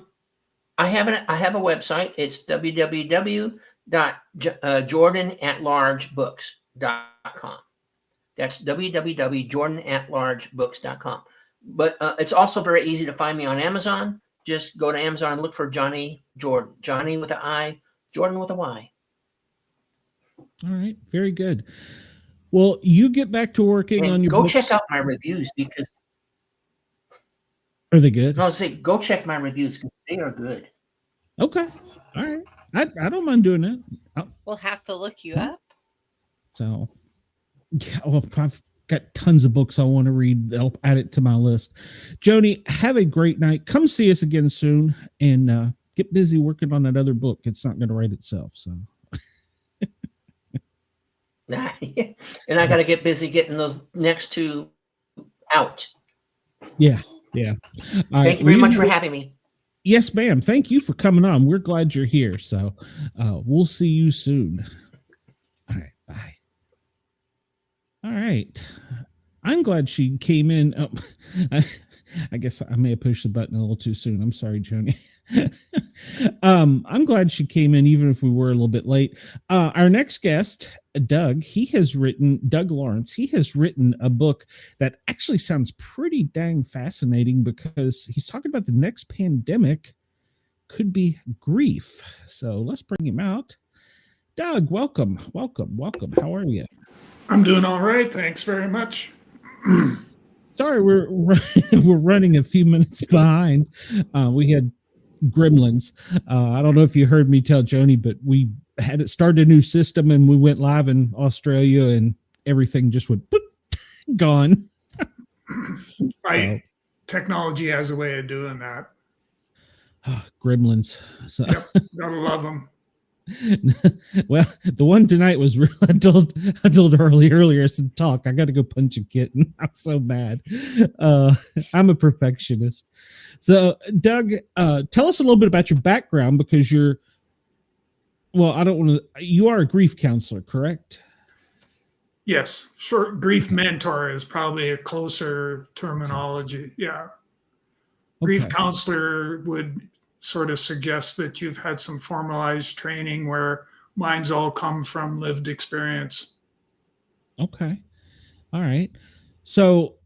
have a website. It's www.jordanatlargebooks.com. That's www.jordanatlargebooks.com. But it's also very easy to find me on Amazon. Just go to Amazon and look for Jonni Jordyn. Johnny with an I, Jordan with a Y. All right. Very good. Well, you get back to working on your books. Check out my reviews, because are they good? No, say go check my reviews because they are good. Okay. All right. I don't mind doing that. We'll have to look you up. So, yeah, well, I've got tons of books I want to read. I'll add it to my list. Joni, have a great night. Come see us again soon, and get busy working on that other book. It's not going to write itself. So, and I got to get busy getting those next 2 out. Yeah. Thank you very much for having me. Yes, ma'am. Thank you for coming on. We're glad you're here. So we'll see you soon. All right. Bye. All right. I'm glad she came in. Oh, I guess I may have pushed the button a little too soon. I'm sorry, Joni. I'm glad she came in, even if we were a little bit late. Our next guest, Doug Lawrence. He has written a book that actually sounds pretty dang fascinating because he's talking about the next pandemic could be grief. So let's bring him out. Doug, welcome. How are you? I'm doing all right. Thanks very much. Sorry, we're running a few minutes behind. We had gremlins. I don't know if you heard me tell Joni, but we had it started a new system and we went live in Australia and everything just went gone. Technology has a way of doing that. Gremlins. So. Yep, gotta love them. Well, the one tonight was real. I told earlier. I said, "Talk. I got to go punch a kitten." I'm so bad. I'm a perfectionist. So, Doug, tell us a little bit about your background because you are a grief counselor, correct? Yes, short grief mentor is probably a closer terminology. Yeah, grief counselor would sort of suggest that you've had some formalized training where mine's all come from lived experience. Okay. All right. So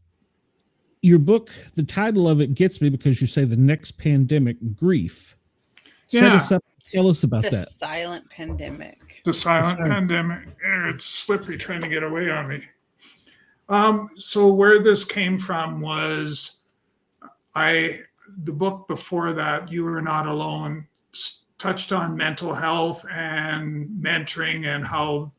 your book, the title of it gets me because you say the next pandemic, grief. Set us up. Tell us about that. Silent pandemic. The silent pandemic. It's slippery trying to get away on me. So where this came from was the book before that, You Were Not Alone, touched on mental health and mentoring and how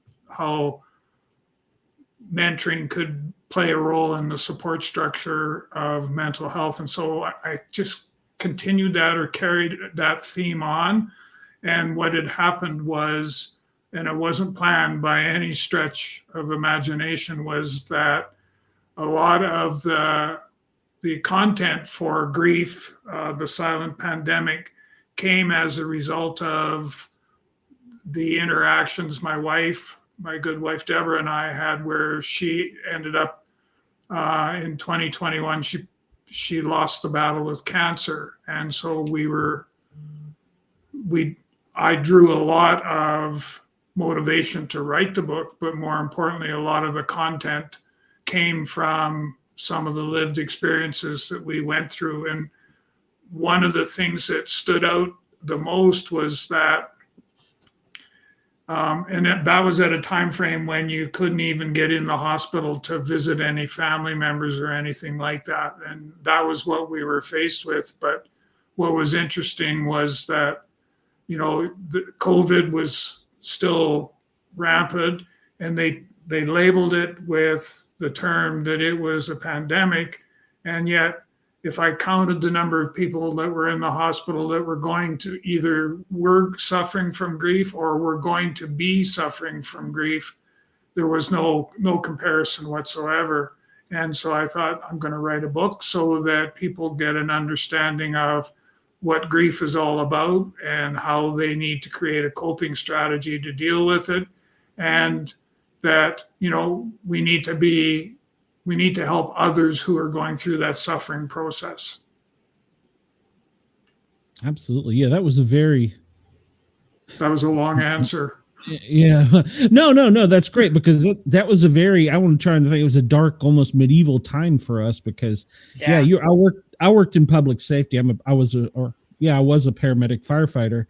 mentoring could play a role in the support structure of mental health. And so I just continued that or carried that theme on. And what had happened was, and it wasn't planned by any stretch of imagination, was that a lot of the content for grief, the silent pandemic, came as a result of the interactions my good wife Deborah and I had, where she ended up in 2021, she lost the battle with cancer. And so I drew a lot of motivation to write the book, but more importantly, a lot of the content came from some of the lived experiences that we went through. And one of the things that stood out the most was that, that was at a time frame when you couldn't even get in the hospital to visit any family members or anything like that. And that was what we were faced with. But what was interesting was that, the COVID was still rampant, and they labeled it with the term that it was a pandemic. And yet, if I counted the number of people that were in the hospital that were going to either were suffering from grief or were going to be suffering from grief, there was no comparison whatsoever. And so I thought, I'm going to write a book so that people get an understanding of what grief is all about and how they need to create a coping strategy to deal with it. And that, we need to help others who are going through that suffering process. Absolutely. Yeah, that was a long answer. Yeah. No, that's great, because that was I want to try and think, it was a dark, almost medieval time for us because I worked in public safety. I was a paramedic firefighter,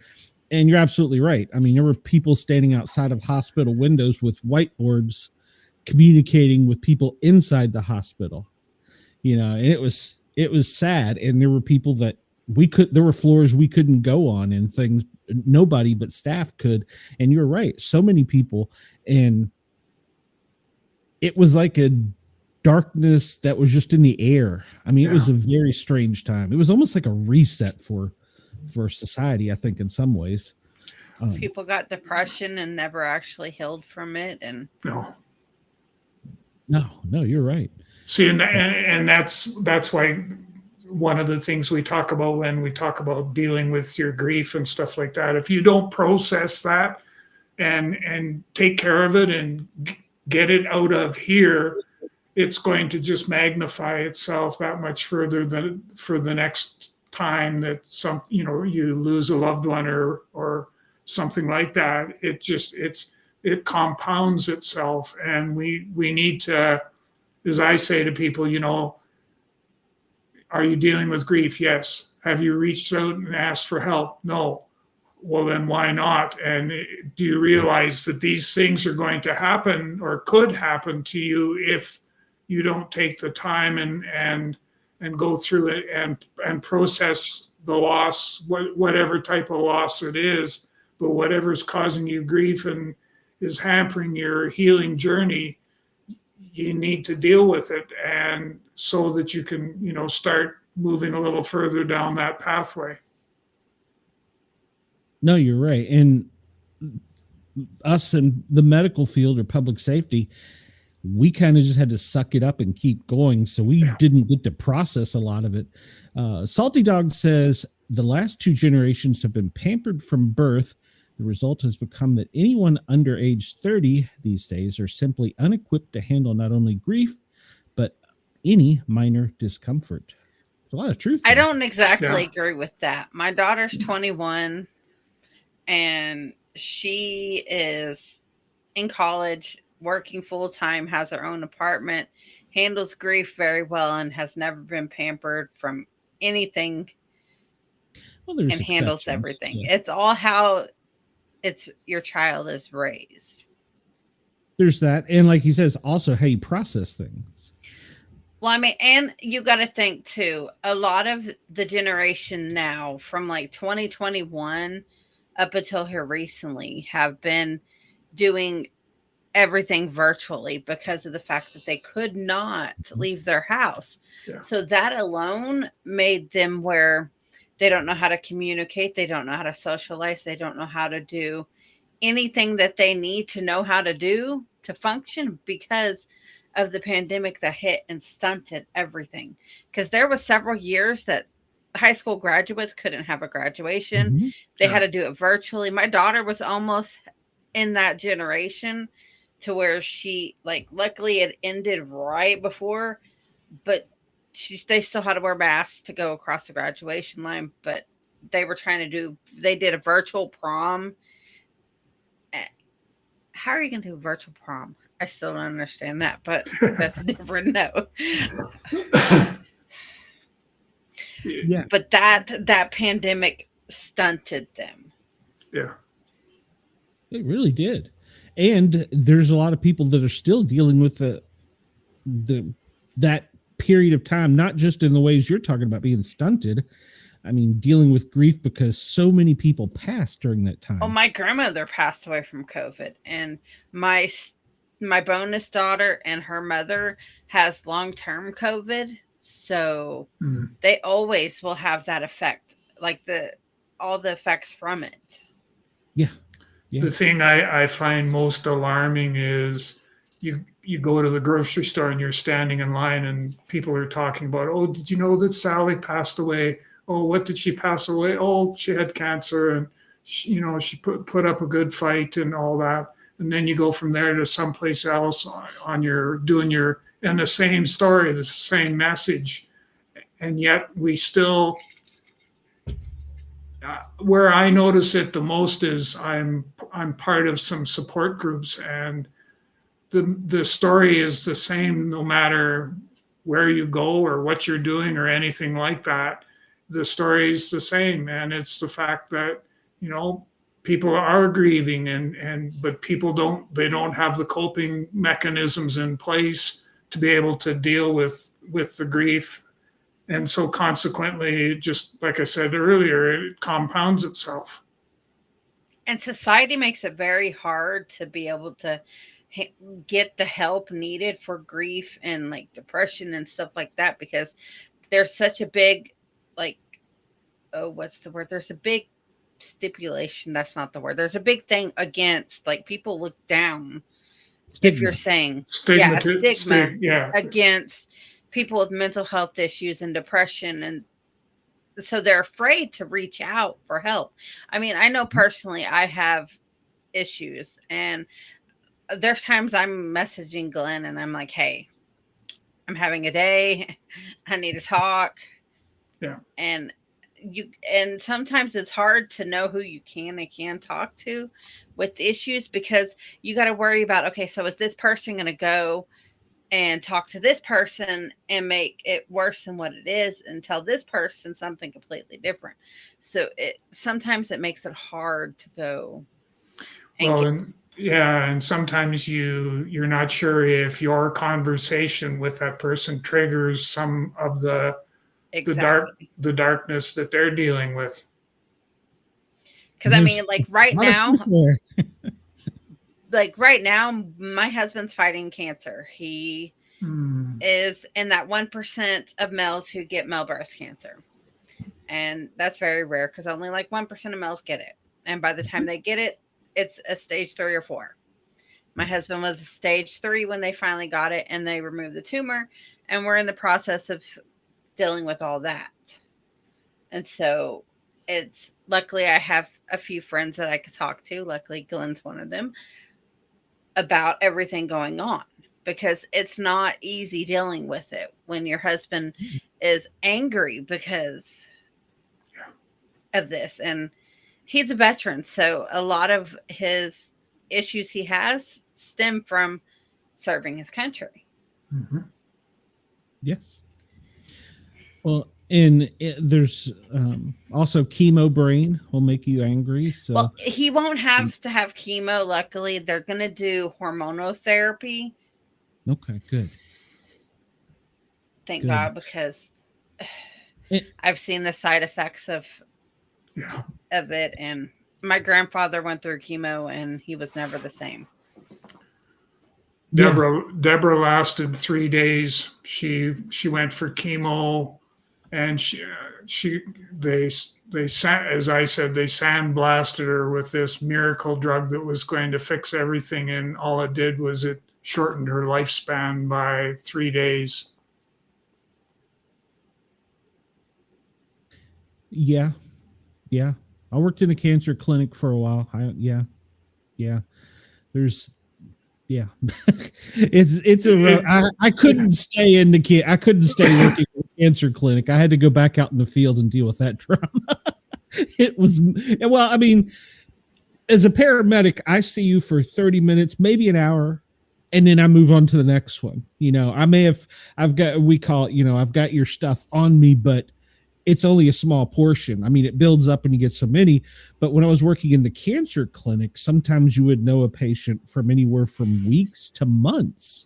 and you're absolutely right. I mean, there were people standing outside of hospital windows with whiteboards communicating with people inside the hospital, and it was sad. And there were people that there were floors we couldn't go on and things nobody but staff could. And you're right. So many people. And it was like a darkness that was just in the air. I mean, It was a very strange time. It was almost like a reset for society, I think, in some ways. People got depression and never actually healed from it. And no, you're right. See, and that's why one of the things we talk about when we talk about dealing with your grief and stuff like that. If you don't process that and take care of it and get it out of here, it's going to just magnify itself that much further than for the next time that you lose a loved one or something like that. It compounds itself, and we need to, as I say to people, are you dealing with grief? Yes. Have you reached out and asked for help? No. Well, then why not? And do you realize that these things are going to happen or could happen to you if you don't take the time and go through it and process the loss, whatever type of loss it is, but whatever's causing you grief and is hampering your healing journey, you need to deal with it, and so that you can, start moving a little further down that pathway. No, you're right. And us in the medical field or public safety, we kind of just had to suck it up and keep going. So we didn't get to process a lot of it. Salty Dog says the last 2 generations have been pampered from birth. The result has become that anyone under age 30 these days are simply unequipped to handle not only grief, but any minor discomfort. There's a lot of truth there. I don't exactly agree with that. My daughter's 21 and she is in college, working full time, has her own apartment, handles grief very well, and has never been pampered from anything, and handles everything. Yeah. It's all how your child is raised. There's that. And like he says, also how you process things. Well, I mean, and you got to think too, a lot of the generation now from like 2021 up until here recently have been doing everything virtually because of the fact that they could not leave their house. Yeah. So that alone made them where they don't know how to communicate. They don't know how to socialize. They don't know how to do anything that they need to know how to do to function because of the pandemic that hit and stunted everything. Because there was several years that high school graduates couldn't have a graduation. Mm-hmm. They had to do it virtually. My daughter was almost in that generation to where she, luckily it ended right before, but they still had to wear masks to go across the graduation line, but they were they did a virtual prom. How are you going to do a virtual prom? I still don't understand that, but that's a different note. Yeah. But that pandemic stunted them. Yeah. It really did. And there's a lot of people that are still dealing with that period of time, not just in the ways you're talking about being stunted. I mean, dealing with grief because so many people passed during that time. Oh, my grandmother passed away from COVID, and my bonus daughter and her mother has long-term COVID. So they always will have that effect, all the effects from it. Yeah. The thing I find most alarming is you go to the grocery store and you're standing in line and people are talking about, oh, did you know that Sally passed away? Oh, what did she pass away? Oh, she had cancer, and she put up a good fight and all that. And then you go from there to someplace else and the same story, the same message. And yet we still, where I notice it the most is I'm part of some support groups, and the story is the same no matter where you go or what you're doing or anything like that. The story is the same, and it's the fact that people are grieving, but people don't have the coping mechanisms in place to be able to deal with the grief. And so consequently, just like I said earlier, it compounds itself. And society makes it very hard to be able to get the help needed for grief and depression and stuff like that, because there's such a big, what's the word? There's a big stipulation. That's not the word. There's a big thing against, people look down. Stigma. If you're saying stigma against people with mental health issues and depression, and so they're afraid to reach out for help. I mean, I know personally I have issues, and there's times I'm messaging Glenn and I'm like, hey, I'm having a day. I need to talk. Yeah. And sometimes it's hard to know who you can and can't talk to with issues, because you got to worry about, okay, so is this person going to go and talk to this person and make it worse than what it is and tell this person something completely different? So sometimes it makes it hard to go. And sometimes you're not sure if your conversation with that person triggers some of the darkness that they're dealing with. Because I mean, like right now, my husband's fighting cancer. He is in that 1% of males who get male breast cancer. And that's very rare, because only like 1% of males get it. And by the time they get it, it's a stage 3 or 4. My husband was a stage 3 when they finally got it, and they removed the tumor. And we're in the process of dealing with all that. And so luckily I have a few friends that I could talk to. Luckily Glenn's one of them, about everything going on, because it's not easy dealing with it when your husband is angry because of this. And he's a veteran, so a lot of his issues he has stem from serving his country. Mm-hmm. Yes. Well, and there's also chemo brain will make you angry. So well, he won't have to have chemo. Luckily, they're going to do hormonal therapy. Okay, good. Thank God, because I've seen the side effects of it, and my grandfather went through chemo, and he was never the same. Deborah lasted 3 days. She went for chemo, and they as I said, they sandblasted her with this miracle drug that was going to fix everything, and all it did was it shortened her lifespan by 3 days. Yeah. I worked in a cancer clinic for a while. I couldn't stay in the I couldn't stay working in a cancer clinic. I had to go back out in the field and deal with that trauma. It was, well, I mean, as a paramedic, I see you for 30 minutes, maybe an hour, and then I move on to the next one. I've got your stuff on me, but it's only a small portion. I mean, it builds up and you get so many. But when I was working in the cancer clinic, sometimes you would know a patient from anywhere from weeks to months.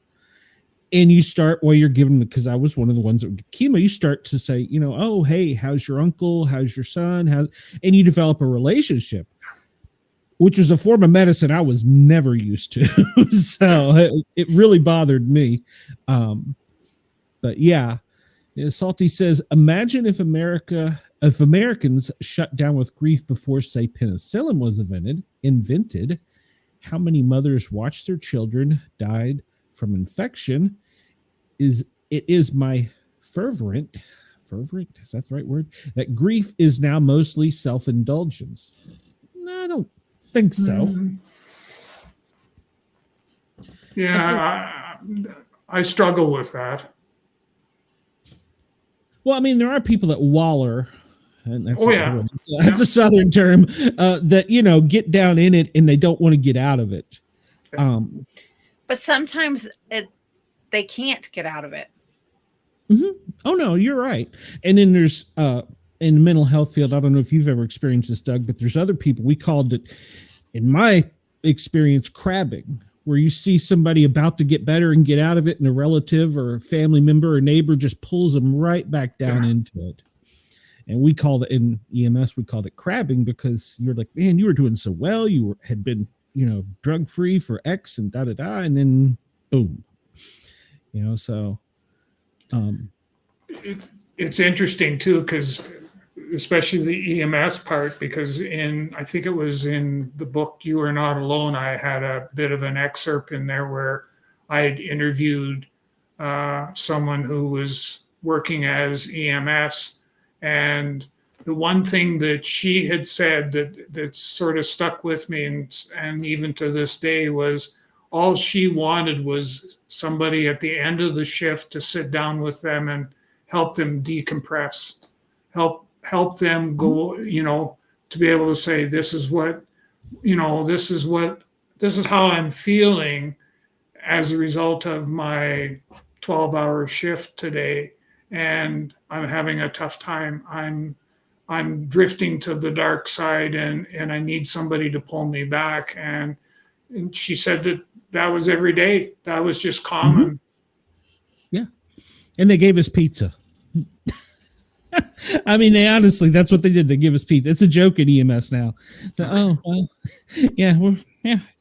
And you start, you're giving them, because I was one of the ones that would get chemo, you start to say, oh, hey, how's your uncle? How's your son? And you develop a relationship, which is a form of medicine I was never used to. So it really bothered me. But yeah. Salty says, imagine if Americans shut down with grief before, say, penicillin was invented, how many mothers watched their children died from infection. It is my fervent, is that the right word? That grief is now mostly self-indulgence. No, I don't think so. Yeah, I struggle with that. Well, I mean, there are people that waller, and that's a Southern term, that, get down in it and they don't want to get out of it. But sometimes they can't get out of it. Mm-hmm. Oh, no, you're right. And then there's, in the mental health field, I don't know if you've ever experienced this, Doug, but there's other people, we called it, in my experience, crabbing, where you see somebody about to get better and get out of it, and a relative or a family member or neighbor just pulls them right back down into it. And we called it, in EMS, we called it crabbing, because you're like, man, you were doing so well. You had been, drug free for X and da-da-da. And then boom, so. It's interesting too, because especially the EMS part, because I think it was in the book You Are Not Alone, I had a bit of an excerpt in there where I had interviewed someone who was working as EMS. And the one thing that she had said that sort of stuck with me, and even to this day, was all she wanted was somebody at the end of the shift to sit down with them and help them decompress, help them go, to be able to say, this is how I'm feeling as a result of my 12-hour shift today, and I'm having a tough time. I'm drifting to the dark side, and I need somebody to pull me back. And she said that was every day. That was just common. Mm-hmm. Yeah. And they gave us pizza. I mean, honestly, that's what they did. They give us pizza. It's a joke in EMS now. So,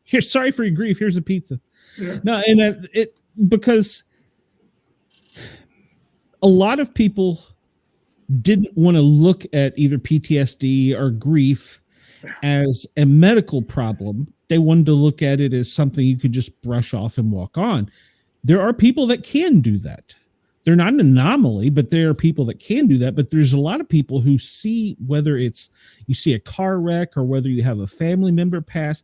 here, sorry for your grief. Here's a pizza. Yeah. No, and because a lot of people didn't want to look at either PTSD or grief as a medical problem. They wanted to look at it as something you could just brush off and walk on. There are people that can do that. They're not an anomaly, but there are people that can do that. But there's a lot of people who see, whether it's you see a car wreck or whether you have a family member pass,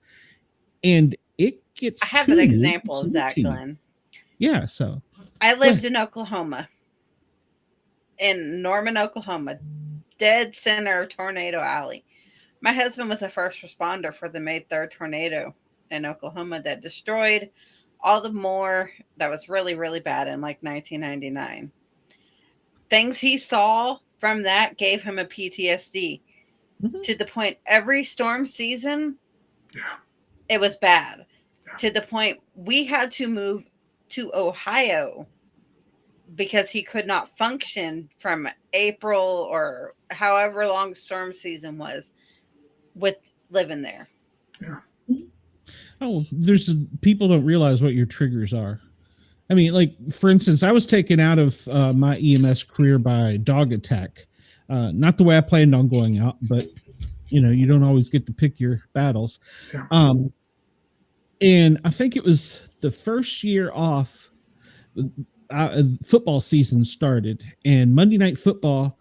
and it gets. I have an example of that, Glenn. Yeah, so I lived in Oklahoma, in Norman, Oklahoma, dead center of Tornado Alley. My husband was a first responder for the May 3rd tornado in Oklahoma that destroyed all the more that was really, really bad in like 1999. Things he saw from that gave him a PTSD to the point every storm season, it was bad. To the point we had to move to Ohio because he could not function from April or however long storm season was with living there. Yeah. Oh, people don't realize what your triggers are. I mean, like, for instance, I was taken out of my EMS career by dog attack. Not the way I planned on going out, but you don't always get to pick your battles. Yeah. And I think it was the first year off, football season started, and Monday Night Football,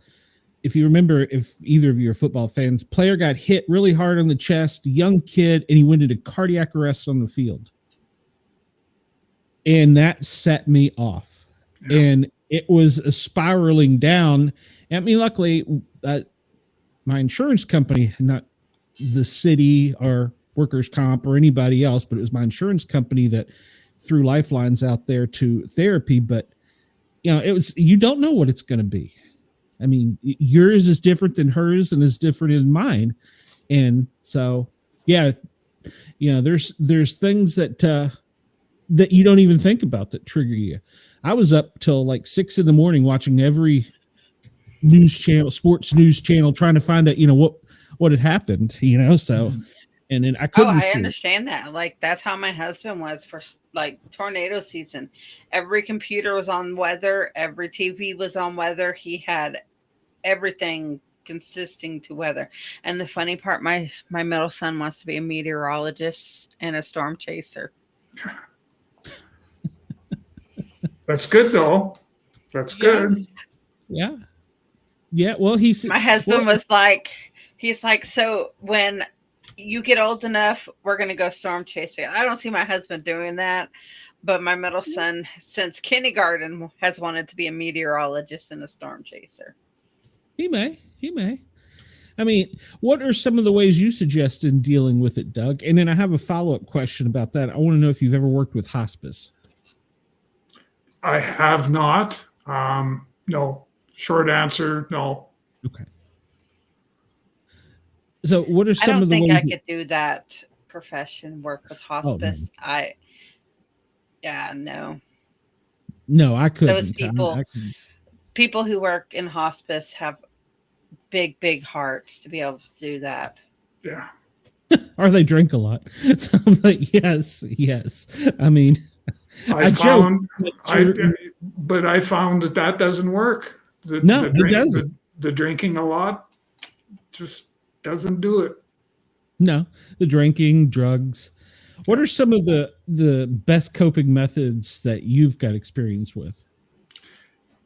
if you remember, if either of you are football fans, player got hit really hard on the chest, young kid, and he went into cardiac arrest on the field. And that set me off. Yeah. And it was spiraling down. I mean, luckily, my insurance company, not the city or workers' comp or anybody else, but it was my insurance company that threw lifelines out there to therapy. But, you don't know what it's going to be. I mean, yours is different than hers and is different than mine. And so, there's things that you don't even think about that trigger you. I was up till like 6 a.m. watching every news channel, sports news channel, trying to find out, what had happened, so, and then I couldn't. I understand that. Like, that's how my husband was for like tornado season. Every computer was on weather. Every TV was on weather. He had everything consisting to weather. And the funny part, my middle son wants to be a meteorologist and a storm chaser. That's good though. That's good. Yeah. Well, my husband was like, he's like, so when you get old enough, we're going to go storm chasing. I don't see my husband doing that, but my middle son since kindergarten has wanted to be a meteorologist and a storm chaser. He may. I mean, what are some of the ways you suggest in dealing with it, Doug? And then I have a follow-up question about that. I want to know if you've ever worked with hospice. I have not. No. Short answer, no. Okay. So what are some of the ways? I don't think I could do that profession, work with hospice. No. No, I couldn't. Those people who work in hospice have big hearts to be able to do that. Yeah. Or they drink a lot. So I'm like, yes. I mean, I found that doesn't work. It doesn't. The drinking a lot just doesn't do it. No, the drinking, drugs, What are some of the best coping methods that you've got experience with?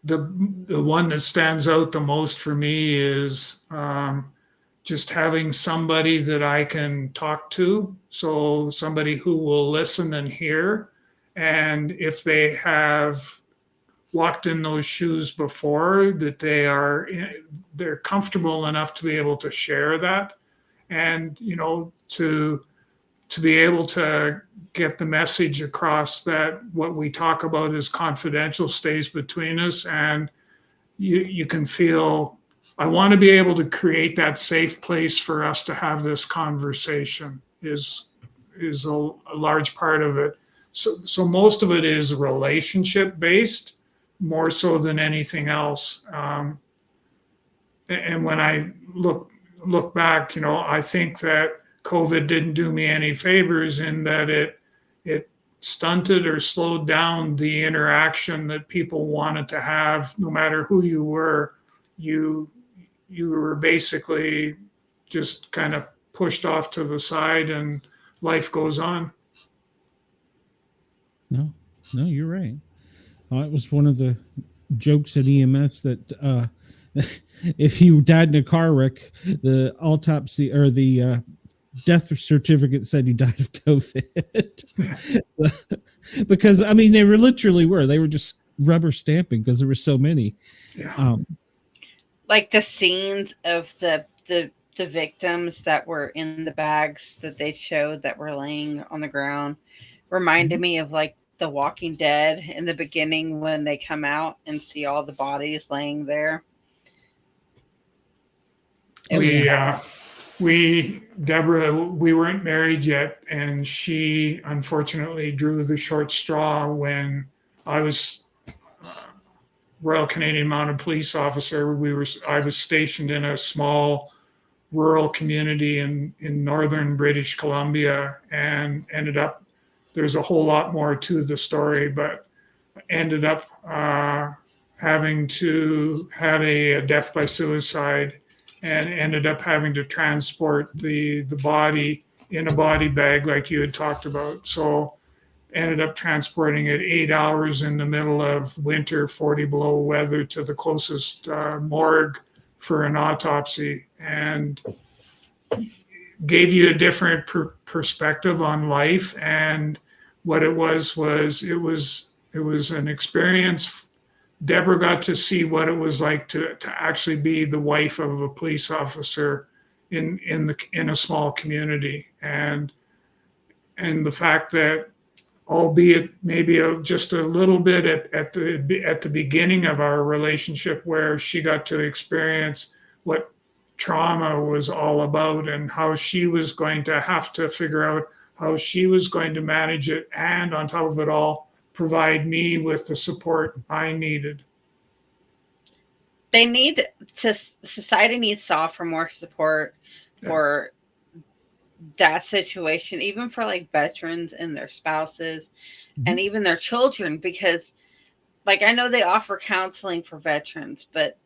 The one that stands out the most for me is just having somebody that I can talk to. So somebody who will listen and hear. And if they have walked in those shoes before, that they're comfortable enough to be able to share that, and to be able to get the message across that what we talk about is confidential, stays between us, and you can feel, I want to be able to create that safe place for us to have this conversation is a large part of it. So most of it is relationship based, more so than anything else. And when I look back, I think that COVID didn't do me any favors in that it stunted or slowed down the interaction that people wanted to have. No matter who you were, you were basically just kind of pushed off to the side, and life goes on. No, you're right. It was one of the jokes at EMS that if you died in a car wreck, the autopsy or the death certificate said you died of COVID. Because I mean, they were just rubber stamping because there were so many. Yeah. Like the scenes of the victims that were in the bags that they showed that were laying on the ground reminded me of like The Walking Dead in the beginning when they come out and see all the bodies laying there. Deborah, we weren't married yet, and she unfortunately drew the short straw when I was Royal Canadian Mounted Police officer. I was stationed in a small rural community in northern British Columbia, and ended up, there's a whole lot more to the story, but ended up having to had a death by suicide, and ended up having to transport the body in a body bag like you had talked about. So ended up transporting it 8 hours in the middle of winter, 40 below weather, to the closest morgue for an autopsy, and gave you a different perspective on life. And what it was an experience. Deborah got to see what it was like to actually be the wife of a police officer in a small community, and the fact that, albeit maybe just a little bit at the beginning of our relationship, where she got to experience what trauma was all about, and how she was going to have to figure out how she was going to manage it, and on top of it all, provide me with the support I needed. Society needs to offer more support for that situation, even for like veterans and their spouses, and even their children, because like I know they offer counseling for veterans, but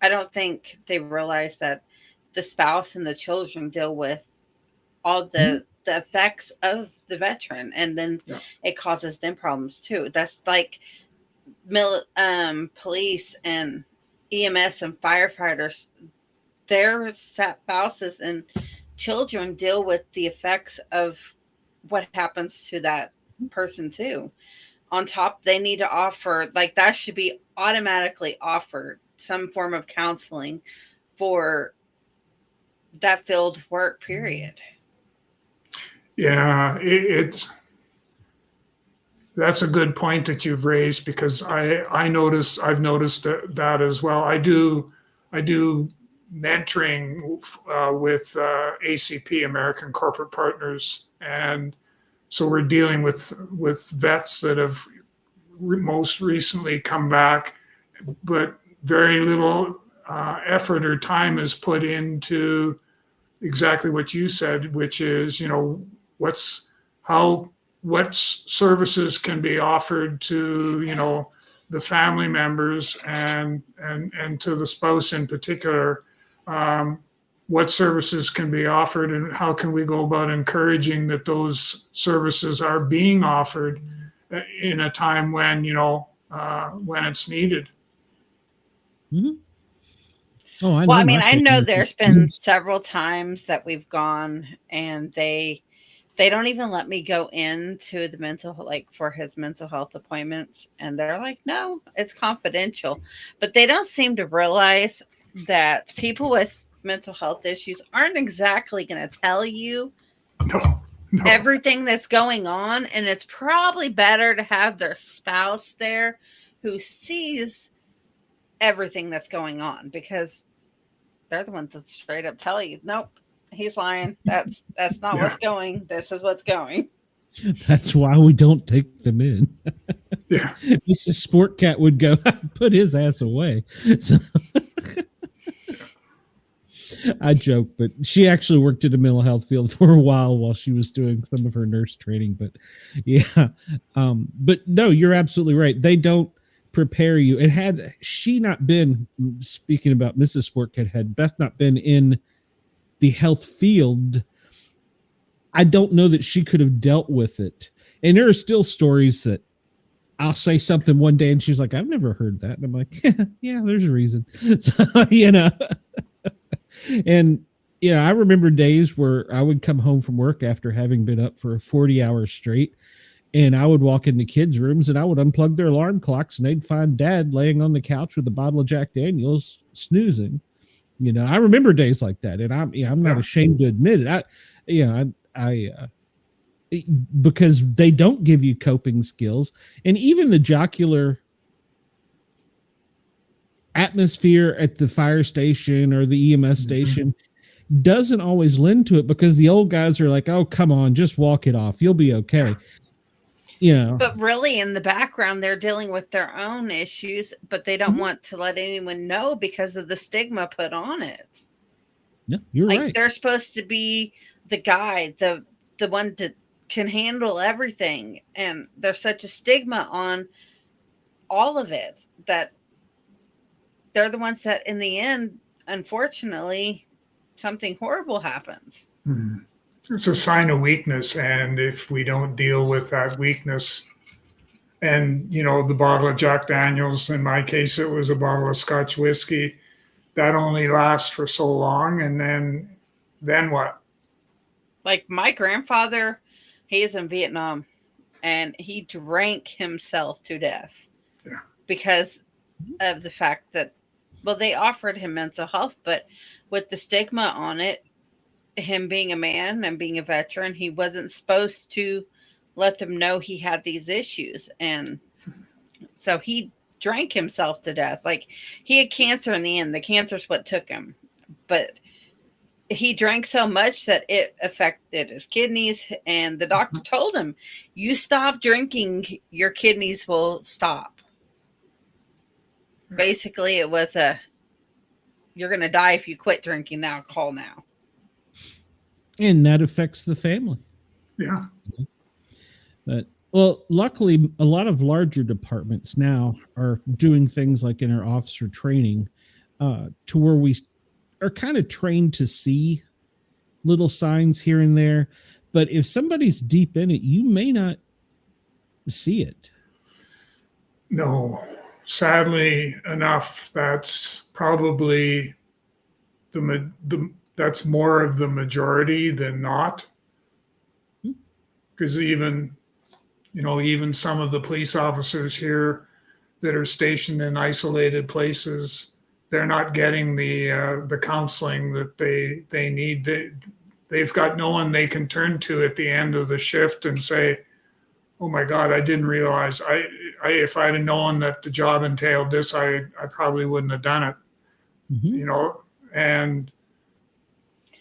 I don't think they realize that the spouse and the children deal with all the effects of the veteran, and then it causes them problems too. That's like police and EMS and firefighters, their spouses and children deal with the effects of what happens to that person too. On top, they need to offer, like that should be automatically offered, some form of counseling for that field work, period. Yeah, that's a good point that you've raised, because I've noticed that as well. I do mentoring with ACP, American Corporate Partners, and so we're dealing with vets that have most recently come back, but very little effort or time is put into exactly what you said, which is, what services can be offered to, the family members and to the spouse in particular. what services can be offered and how can we go about encouraging that those services are being offered in a time when, when it's needed. Mm-hmm. Oh, I know. Well, I mean, I know family there's been several times that we've gone and they don't even let me go into the for his mental health appointments. And they're like, no, it's confidential. But they don't seem to realize that people with mental health issues aren't exactly going to tell you No. everything that's going on. And it's probably better to have their spouse there who sees everything that's going on, because they're the ones that straight up tell you, nope, he's lying. That's not what's going. This is what's going. That's why we don't take them in. Yeah. Mrs. Sport Cat would go, put his ass away. So I joke, but she actually worked in the mental health field for a while she was doing some of her nurse training. But yeah, but no, you're absolutely right. They don't prepare you. And had she not been, speaking about Mrs. Sport Cat, had Beth not been in the health field, I don't know that she could have dealt with it. And there are still stories that I'll say something one day and she's like, I've never heard that. And I'm like, yeah, there's a reason. So, and I remember days where I would come home from work after having been up for 40 hours straight, and I would walk into kids' rooms and I would unplug their alarm clocks and they'd find Dad laying on the couch with a bottle of Jack Daniels snoozing. I remember days like that, and I'm not ashamed to admit it. Because they don't give you coping skills, and even the jocular atmosphere at the fire station or the EMS station doesn't always lend to it, because the old guys are like, oh, come on, just walk it off. You'll be okay. But really in the background, they're dealing with their own issues, but they don't want to let anyone know because of the stigma put on it. Yeah, you're right. They're supposed to be the guy, the one that can handle everything. And there's such a stigma on all of it that they're the ones that in the end, unfortunately, something horrible happens. Mm-hmm. It's a sign of weakness, and if we don't deal with that weakness, and the bottle of Jack Daniels, in my case it was a bottle of Scotch whiskey, that only lasts for so long, and then what? Like my grandfather, he is in Vietnam, and he drank himself to death because of the fact that, well, they offered him mental health, but with the stigma on it, him being a man and being a veteran, he wasn't supposed to let them know he had these issues. And so he drank himself to death. Like, he had cancer in the end. The cancer's what took him. But he drank so much that it affected his kidneys. And the doctor told him, you stop drinking, your kidneys will stop. Basically, it was you're going to die if you quit drinking alcohol now. And that affects the family. Yeah. But, well, luckily, a lot of larger departments now are doing things like in our officer training to where we are kind of trained to see little signs here and there. But if somebody's deep in it, you may not see it. No. Sadly enough, that's probably that's more of the majority than not. Because even some of the police officers here that are stationed in isolated places, they're not getting the counseling that they need. They've got no one they can turn to at the end of the shift and say, oh my God, I didn't realize if I'd have known that the job entailed this, I probably wouldn't have done it.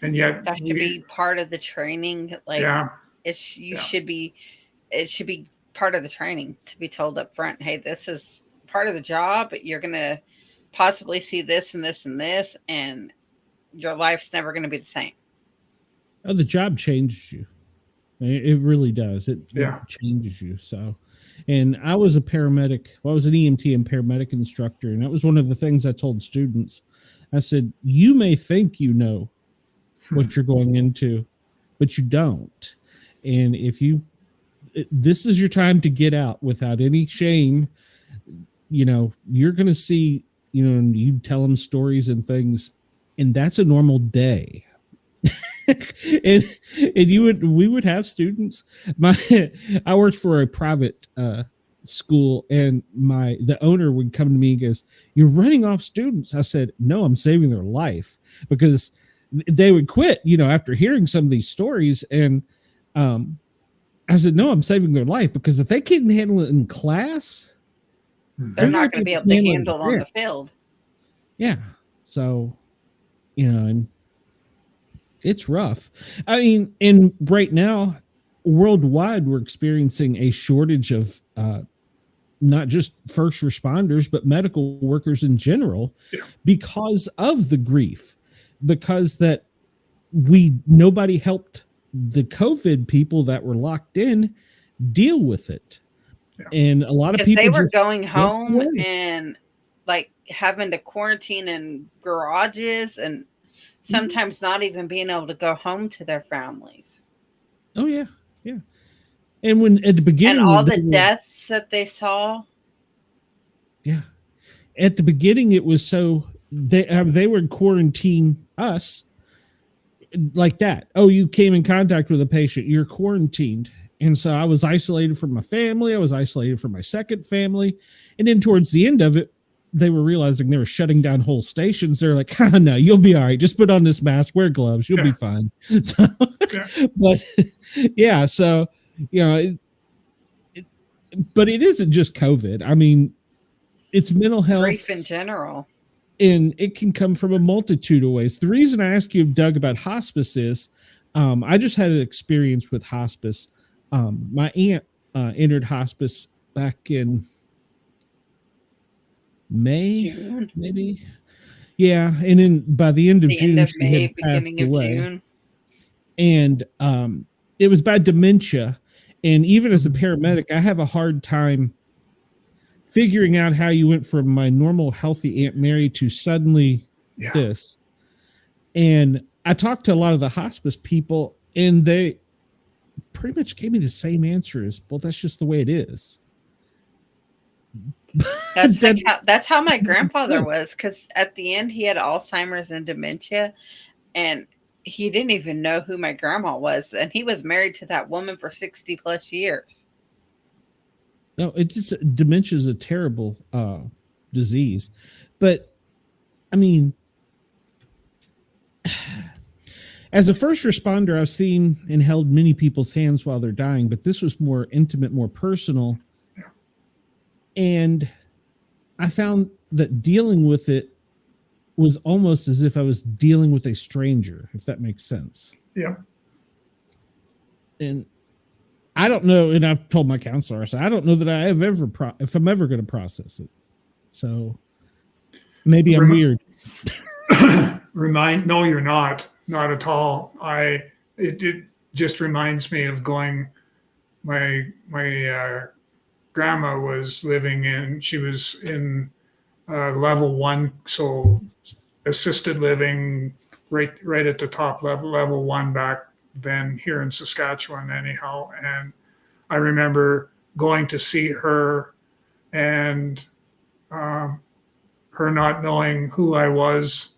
And yet that should be part of the training. Like, it should be part of the training to be told up front, hey, this is part of the job. You're going to possibly see this and this and this, and your life's never going to be the same. Oh, the job changes you. It really does. It changes you. So, and I was a paramedic. Well, I was an EMT and paramedic instructor. And that was one of the things I told students. I said, you may think you know what you're going into, but you don't. And this is your time to get out without any shame. You're going to see, you tell them stories and things, and that's a normal day. and we would have students. I worked for a private school, and the owner would come to me and goes, "You're running off students." I said, "No, I'm saving their life," because they would quit, after hearing some of these stories. And I said, "No, I'm saving their life, because if they can't handle it in class, they're not going to be able to handle it on the field." Yeah. So, and it's rough. I mean, and right now, worldwide, we're experiencing a shortage of not just first responders, but medical workers in general, because of the grief, because that nobody helped the COVID people that were locked in deal with it. Yeah. And a lot of people, they were going home and like having to quarantine in garages, and sometimes not even being able to go home to their families. Oh yeah. Yeah. And when at the beginning, and all the deaths that they saw. Yeah. At the beginning, it was so they were in quarantine us like that. Oh, you came in contact with a patient, you're quarantined. And so I was isolated from my family. I was isolated from my second family. And then towards the end of it, they were realizing they were shutting down whole stations. They're like, "Oh, no, you'll be all right. Just put on this mask, wear gloves. You'll be fine." So, but yeah, so, but it isn't just COVID. I mean, it's mental health. Grief in general. And it can come from a multitude of ways. The reason I asked you, Doug, about hospice is I just had an experience with hospice. My aunt entered hospice back in May, June. Maybe. Yeah. And then by the end of June, she had passed away. June. And it was by dementia. And even as a paramedic, I have a hard time figuring out how you went from my normal, healthy Aunt Mary to suddenly this. And I talked to a lot of the hospice people, and they pretty much gave me the same answer as, "Well, that's just the way it is." That's how my grandfather was, because at the end he had Alzheimer's and dementia, and he didn't even know who my grandma was, and he was married to that woman for 60 plus years. No, it's just, dementia is a terrible disease. But I mean, as a first responder, I've seen and held many people's hands while they're dying, but this was more intimate, more personal. And I found that dealing with it was almost as if I was dealing with a stranger, if that makes sense. Yeah. And I don't know, and I've told my counselor, I said, I don't know that I have ever, if I'm ever going to process it. So maybe I'm weird. No, you're not at all. It just reminds me of going, my grandma was she was in level 1. So assisted living, right at the top level 1 back then here in Saskatchewan anyhow. And I remember going to see her, and her not knowing who I was,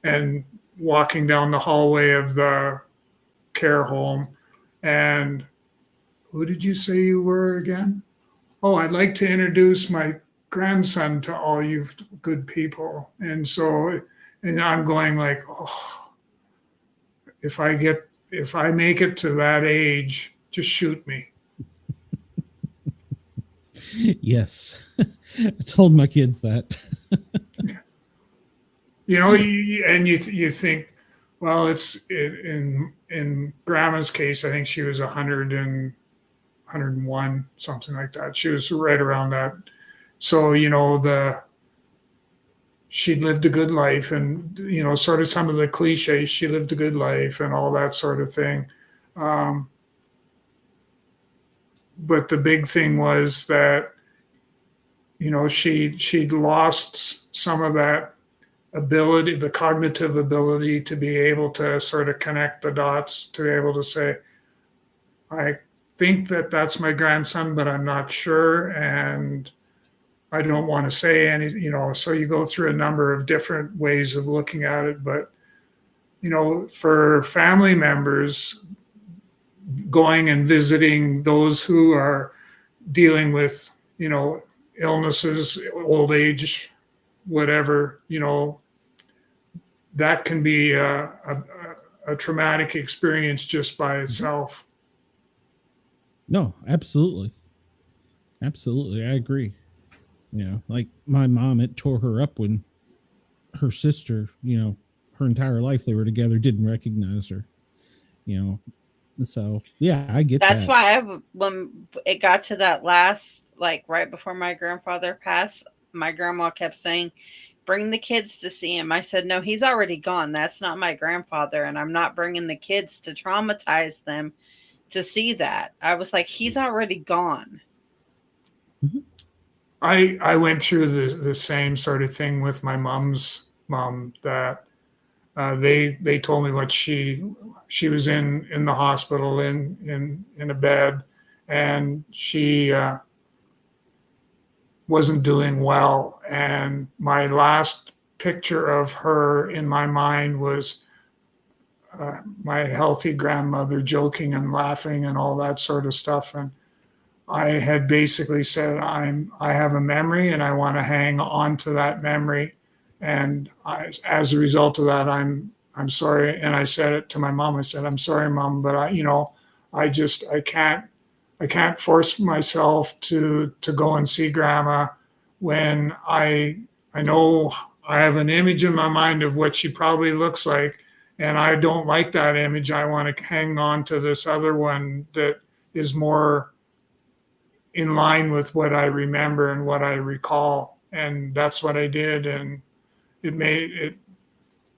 and walking down the hallway of the care home. And who did you say you were again? Oh, I'd like to introduce my grandson to all you good people. And I'm going like, oh, if I make it to that age, just shoot me. Yes. I told my kids that. You think, well, it's in Grandma's case, I think she was 101, something like that. She was right around that. So, she'd lived a good life, and, sort of some of the cliches, she lived a good life and all that sort of thing. But the big thing was that, she'd lost some of that ability, the cognitive ability to be able to sort of connect the dots, to be able to say, I think that that's my grandson, but I'm not sure. And I don't want to say any, so you go through a number of different ways of looking at it. But, for family members, going and visiting those who are dealing with, illnesses, old age, whatever, that can be a traumatic experience just by itself. No, absolutely. Absolutely. I agree. Like my mom, it tore her up when her sister, her entire life they were together, didn't recognize her, so yeah, I get That's that. why when it got to that last, like right before my grandfather passed, my grandma kept saying, bring the kids to see him. I said, no, he's already gone. That's not my grandfather. And I'm not bringing the kids to traumatize them to see that. I was like, he's already gone. Mm-hmm. I went through the same sort of thing with my mom's mom, that they told me what she was in the hospital in a bed, and she wasn't doing well. And my last picture of her in my mind was my healthy grandmother joking and laughing and all that sort of stuff. And I had basically said, I have a memory and I want to hang on to that memory. And as a result of that, I'm sorry. And I said it to my mom. I said, I'm sorry, Mom, but I can't force myself to go and see Grandma when I know I have an image in my mind of what she probably looks like. And I don't like that image. I want to hang on to this other one that is more in line with what I remember and what I recall. And that's what I did. And it made it,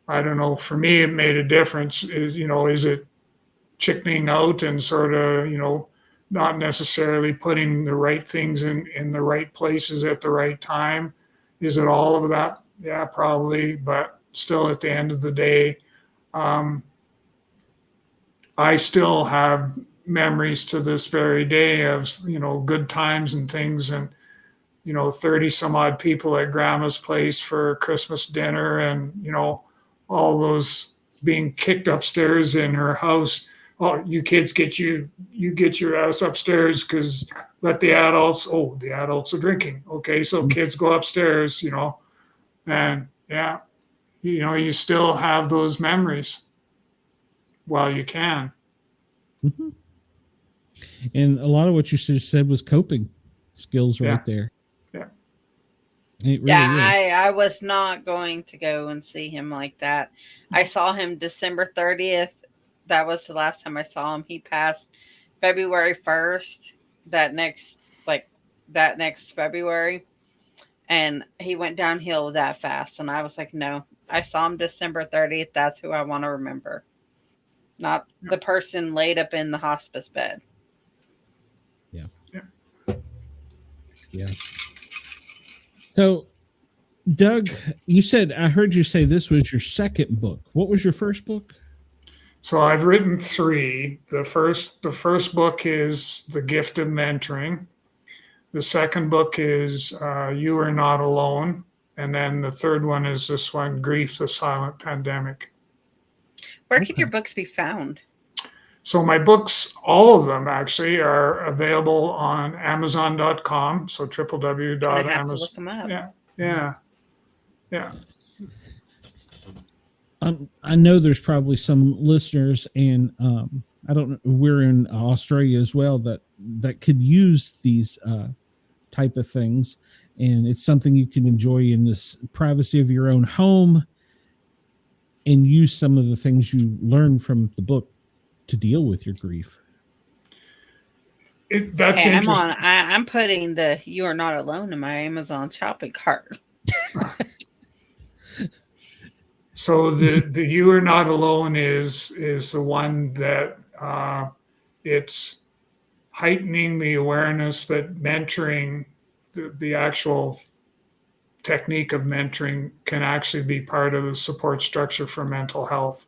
I don't know, for me, it made a difference. Is it chickening out and sort of, not necessarily putting the right things in the right places at the right time? Is it all of that? Yeah, probably. But still, at the end of the day, I still have memories to this very day of, good times and things, and, 30 some odd people at Grandma's place for Christmas dinner, and, all those being kicked upstairs in her house. Oh, you kids get your ass upstairs, because the adults are drinking. Okay. So kids go upstairs, and yeah, you still have those memories while you can. Mm-hmm. And a lot of what you just said was coping skills right there. Yeah. It really is. I was not going to go and see him like that. I saw him December 30th. That was the last time I saw him. He passed February 1st, that next February. And he went downhill that fast. And I was like, no, I saw him December 30th. That's who I want to remember. Not the person laid up in the hospice bed. Yeah. So, Doug, I heard you say this was your second book. What was your first book? So I've written 3. The first book is The Gift of Mentoring. The second book is You Are Not Alone. And then the third one is this one, Grief, the Silent Pandemic. Where can your books be found? So my books, all of them actually, are available on Amazon.com. So www.amazon. I have to look them up. Yeah. I know there's probably some listeners, and I don't know, we're in Australia as well, that could use these type of things, and it's something you can enjoy in this privacy of your own home, and use some of the things you learn from the book to deal with your grief. That's interesting. I'm putting the You Are Not Alone in my Amazon shopping cart. So the You Are Not Alone is the one that it's heightening the awareness that mentoring, the actual technique of mentoring can actually be part of the support structure for mental health.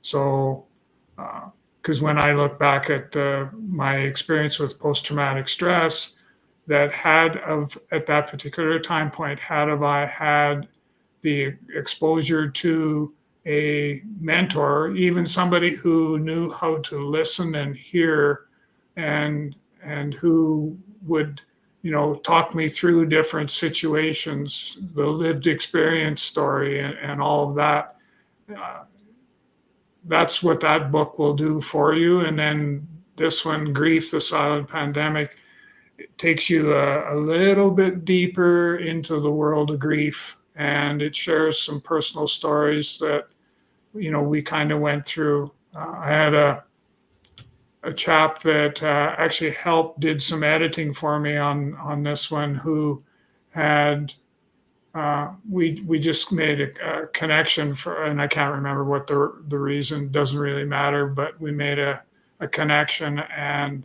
So, because when I look back at my experience with post-traumatic stress, at that particular time point, had I had the exposure to a mentor, even somebody who knew how to listen and hear, and who would, talk me through different situations, the lived experience story, and all of that. That's what that book will do for you. And then this one, Grief, the Silent Pandemic, it takes you a little bit deeper into the world of grief, and it shares some personal stories that, we kind of went through. I had a chap that actually did some editing for me on this one, who had, we just made a connection and I can't remember what the reason, doesn't really matter, but we made a connection. And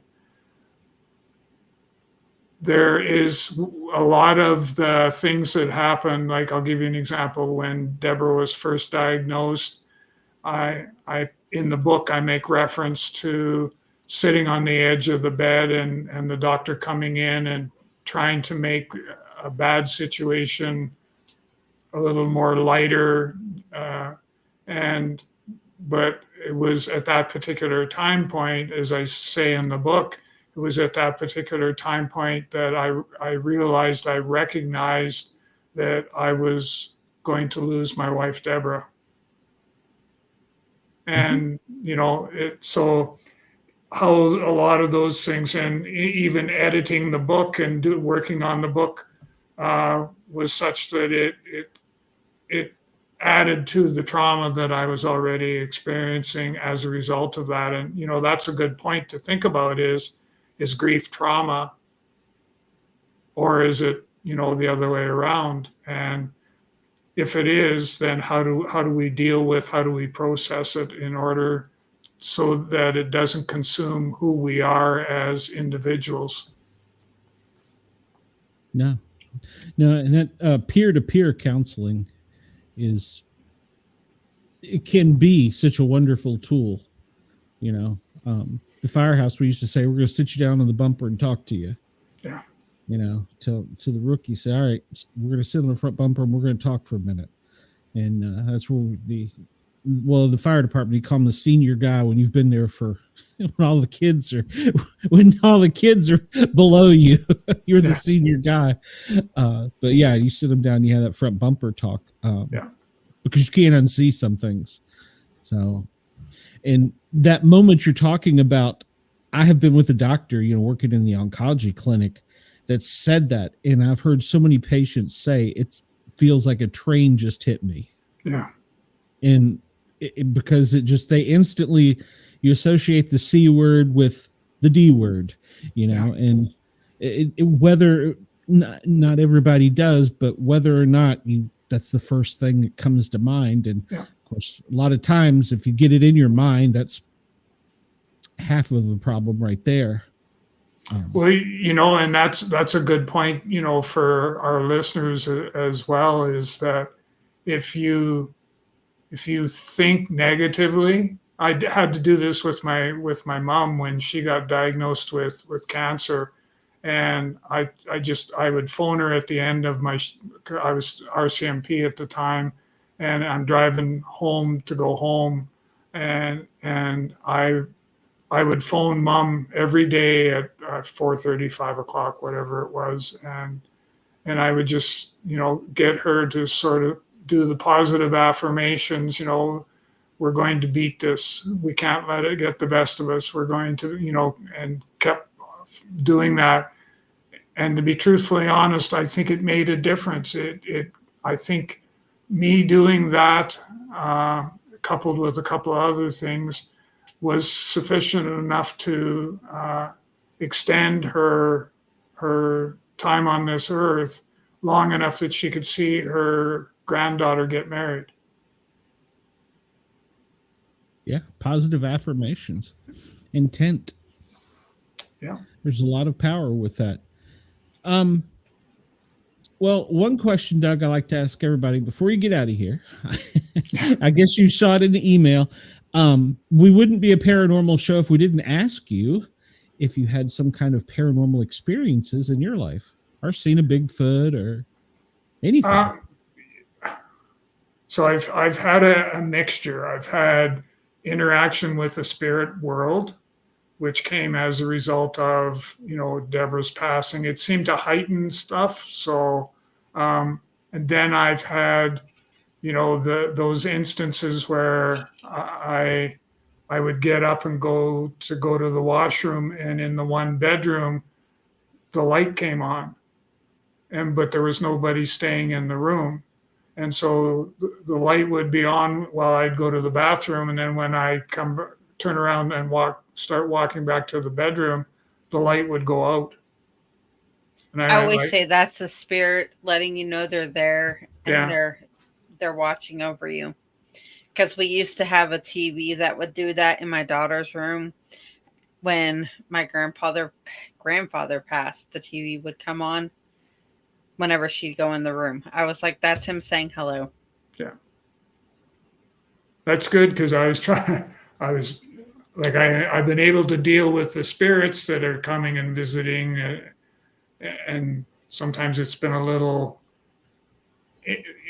there is a lot of the things that happen. Like, I'll give you an example. When Deborah was first diagnosed, I in the book, I make reference to sitting on the edge of the bed and the doctor coming in and trying to make a bad situation a little more lighter. But it was at that particular time point, as I say in the book, it was at that particular time point that I realized, I recognized that I was going to lose my wife, Deborah. And, so how a lot of those things, and even editing the book and working on the book was such that it added to the trauma that I was already experiencing as a result of that. And, that's a good point to think about is grief trauma, or is it, the other way around? And if it is, then how do we deal with, how do we process it in order so that it doesn't consume who we are as individuals? No, and that peer-to-peer counseling it can be such a wonderful tool. The firehouse, we used to say, we're going to sit you down on the bumper and talk to you. Yeah. To the rookie, say, all right, we're going to sit on the front bumper and we're going to talk for a minute. And that's where the fire department, you call him the senior guy when you've been there for when all the kids are below you. You're the senior guy. But yeah, you sit them down, you have that front bumper talk. Because you can't unsee some things. So, and that moment you're talking about, I have been with a doctor, working in the oncology clinic, that said that. And I've heard so many patients say it feels like a train just hit me. Yeah. And because they instantly, you associate the C word with the D word, and whether not everybody does, but whether or not that's the first thing that comes to mind. And of course, a lot of times if you get it in your mind, that's half of the problem right there. Well, and that's a good point, for our listeners as well, is that if you think negatively, I had to do this with my mom when she got diagnosed with cancer. And I would phone her at the end of I was RCMP at the time, and I'm driving home to go home. And I would phone Mom every day at 4:30, 5 o'clock, whatever it was. And I would just, get her to sort of do the positive affirmations, we're going to beat this. We can't let it get the best of us. We're going to, and kept doing that. And to be truthfully honest, I think it made a difference. I think me doing that, coupled with a couple of other things, was sufficient enough to extend her time on this earth long enough that she could see her granddaughter get married. Yeah, positive affirmations, intent. Yeah, there's a lot of power with that. Well, one question, Doug, I like to ask everybody before you get out of here. I guess you saw it in the email. We wouldn't be a paranormal show if we didn't ask you if you had some kind of paranormal experiences in your life, or seen a Bigfoot or anything. So I've had a mixture. I've had interaction with the spirit world, which came as a result of, Deborah's passing. It seemed to heighten stuff. So, and then I've had, those instances where I would get up and go to the washroom, and in the one bedroom, the light came on, but there was nobody staying in the room. And so the light would be on while I'd go to the bathroom. And then when I turn around and start walking back to the bedroom, the light would go out. And I always say that's the spirit letting you know they're there, and they're watching over you. Because we used to have a TV that would do that in my daughter's room. When my grandfather passed, the TV would come on whenever she'd go in the room. I was like, that's him saying hello. Yeah. That's good, because I've been able to deal with the spirits that are coming and visiting, and sometimes it's been a little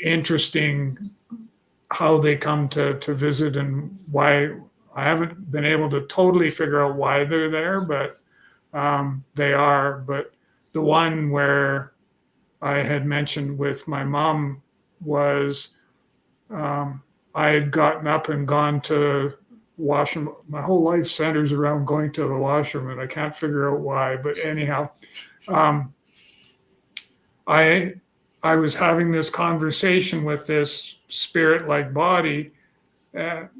interesting how they come to visit, and why. I haven't been able to totally figure out why they're there, but they are. But the one where I had mentioned with my mom was I had gotten up and gone to washroom. My whole life centers around going to the washroom, and I can't figure out why. But anyhow, I was having this conversation with this spirit-like body, and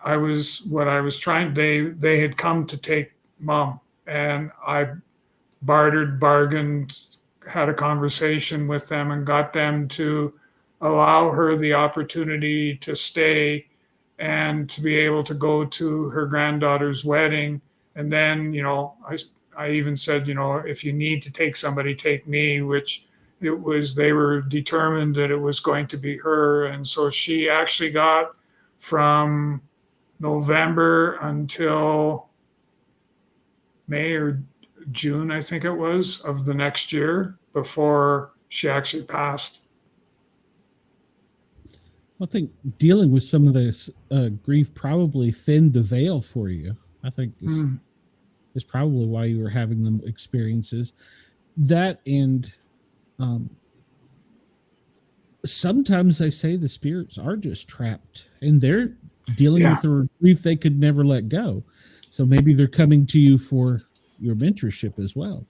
they had come to take Mom, and I bargained, had a conversation with them, and got them to allow her the opportunity to stay and to be able to go to her granddaughter's wedding. And then, I even said, if you need to take somebody, take me, which they were determined that it was going to be her. And so she actually got from November until May or June, I think it was, of the next year before she actually passed. I think dealing with some of this grief probably thinned the veil for you. I think is probably why you were having them experiences. That, and sometimes they say the spirits are just trapped, and they're dealing with the grief they could never let go. So maybe they're coming to you for your mentorship as well.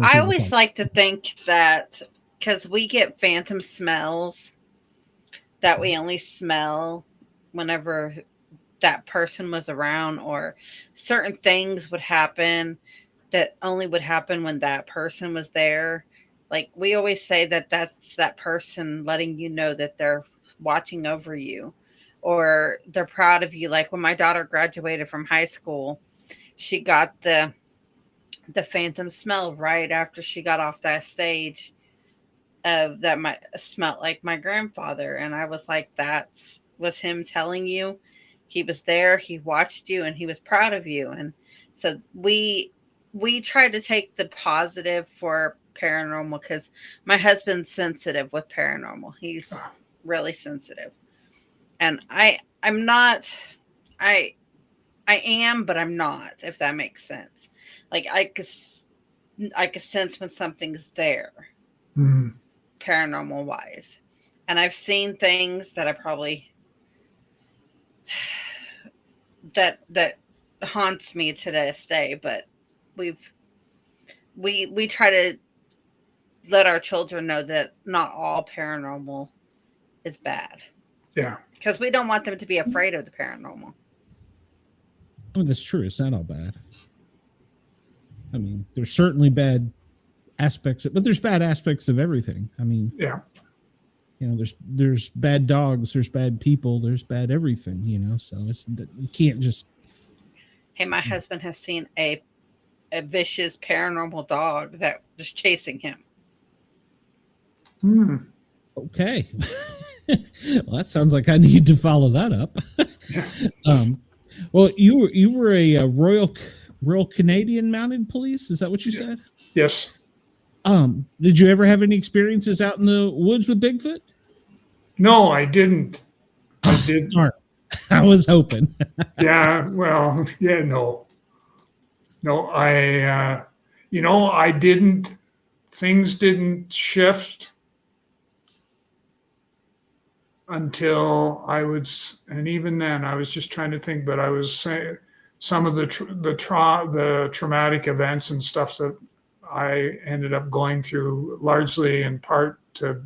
I always like to think that because we get phantom smells that we only smell whenever that person was around, or certain things would happen that only would happen when that person was there. Like, we always say that that's that person letting you know that they're watching over you, or they're proud of you. Like when my daughter graduated from high school, she got the phantom smell right after she got off that stage of that smelled like my grandfather. And I was like, that was him telling you he was there, he watched you, and he was proud of you. And so we try to take the positive for paranormal, because my husband's sensitive with paranormal. He's really sensitive. And I'm not, I am, but I'm not, if that makes sense. Like I could sense when something's there, paranormal wise. And I've seen things that I probably, that haunts me to this day, but we try to let our children know that not all paranormal is bad. Yeah. Because we don't want them to be afraid of the paranormal. Oh, that's true. It's not all bad. I mean, there's certainly bad aspects, but there's bad aspects of everything. I mean, there's bad dogs, there's bad people, there's bad everything, so you can't just. Hey, my husband has seen a vicious paranormal dog that was chasing him. Hmm. Okay. Well, that sounds like I need to follow that up. Yeah. Well, you were a Royal Canadian Mounted Police. Is that what you Yeah. said? Yes. Did you ever have any experiences out in the woods with Bigfoot? No, I didn't. I did. Darn. I was hoping. Yeah. Well, yeah, no. No, I didn't, things didn't shift until and even then I was just trying to think, but I was saying some of the traumatic events and stuff that I ended up going through, largely in part to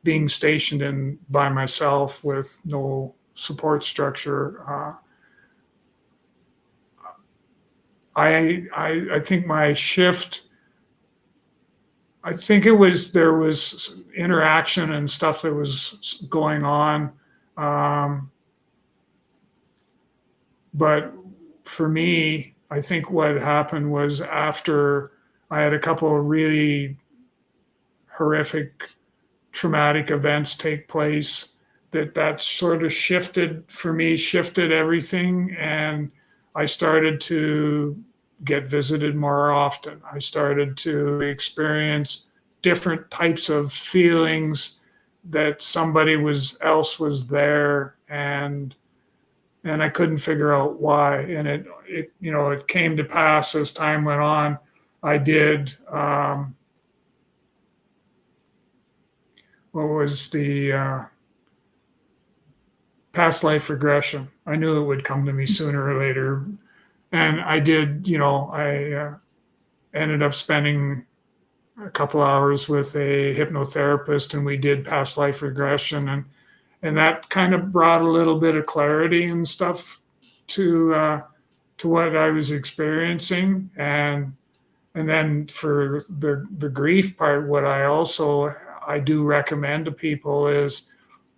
being stationed in by myself with no support structure. I think my shift, I think there was interaction and stuff that was going on. But for me, I think what happened was after I had a couple of really horrific traumatic events take place, that sort of shifted everything. And I started to get visited more often. I started to experience different types of feelings that somebody else was there, and I couldn't figure out why. And it came to pass as time went on. I did what was the past life regression. I knew it would come to me sooner or later, and I did. I ended up spending a couple hours with a hypnotherapist, and we did past life regression, and that kind of brought a little bit of clarity and stuff to what I was experiencing. And then for the grief part, what I do recommend to people is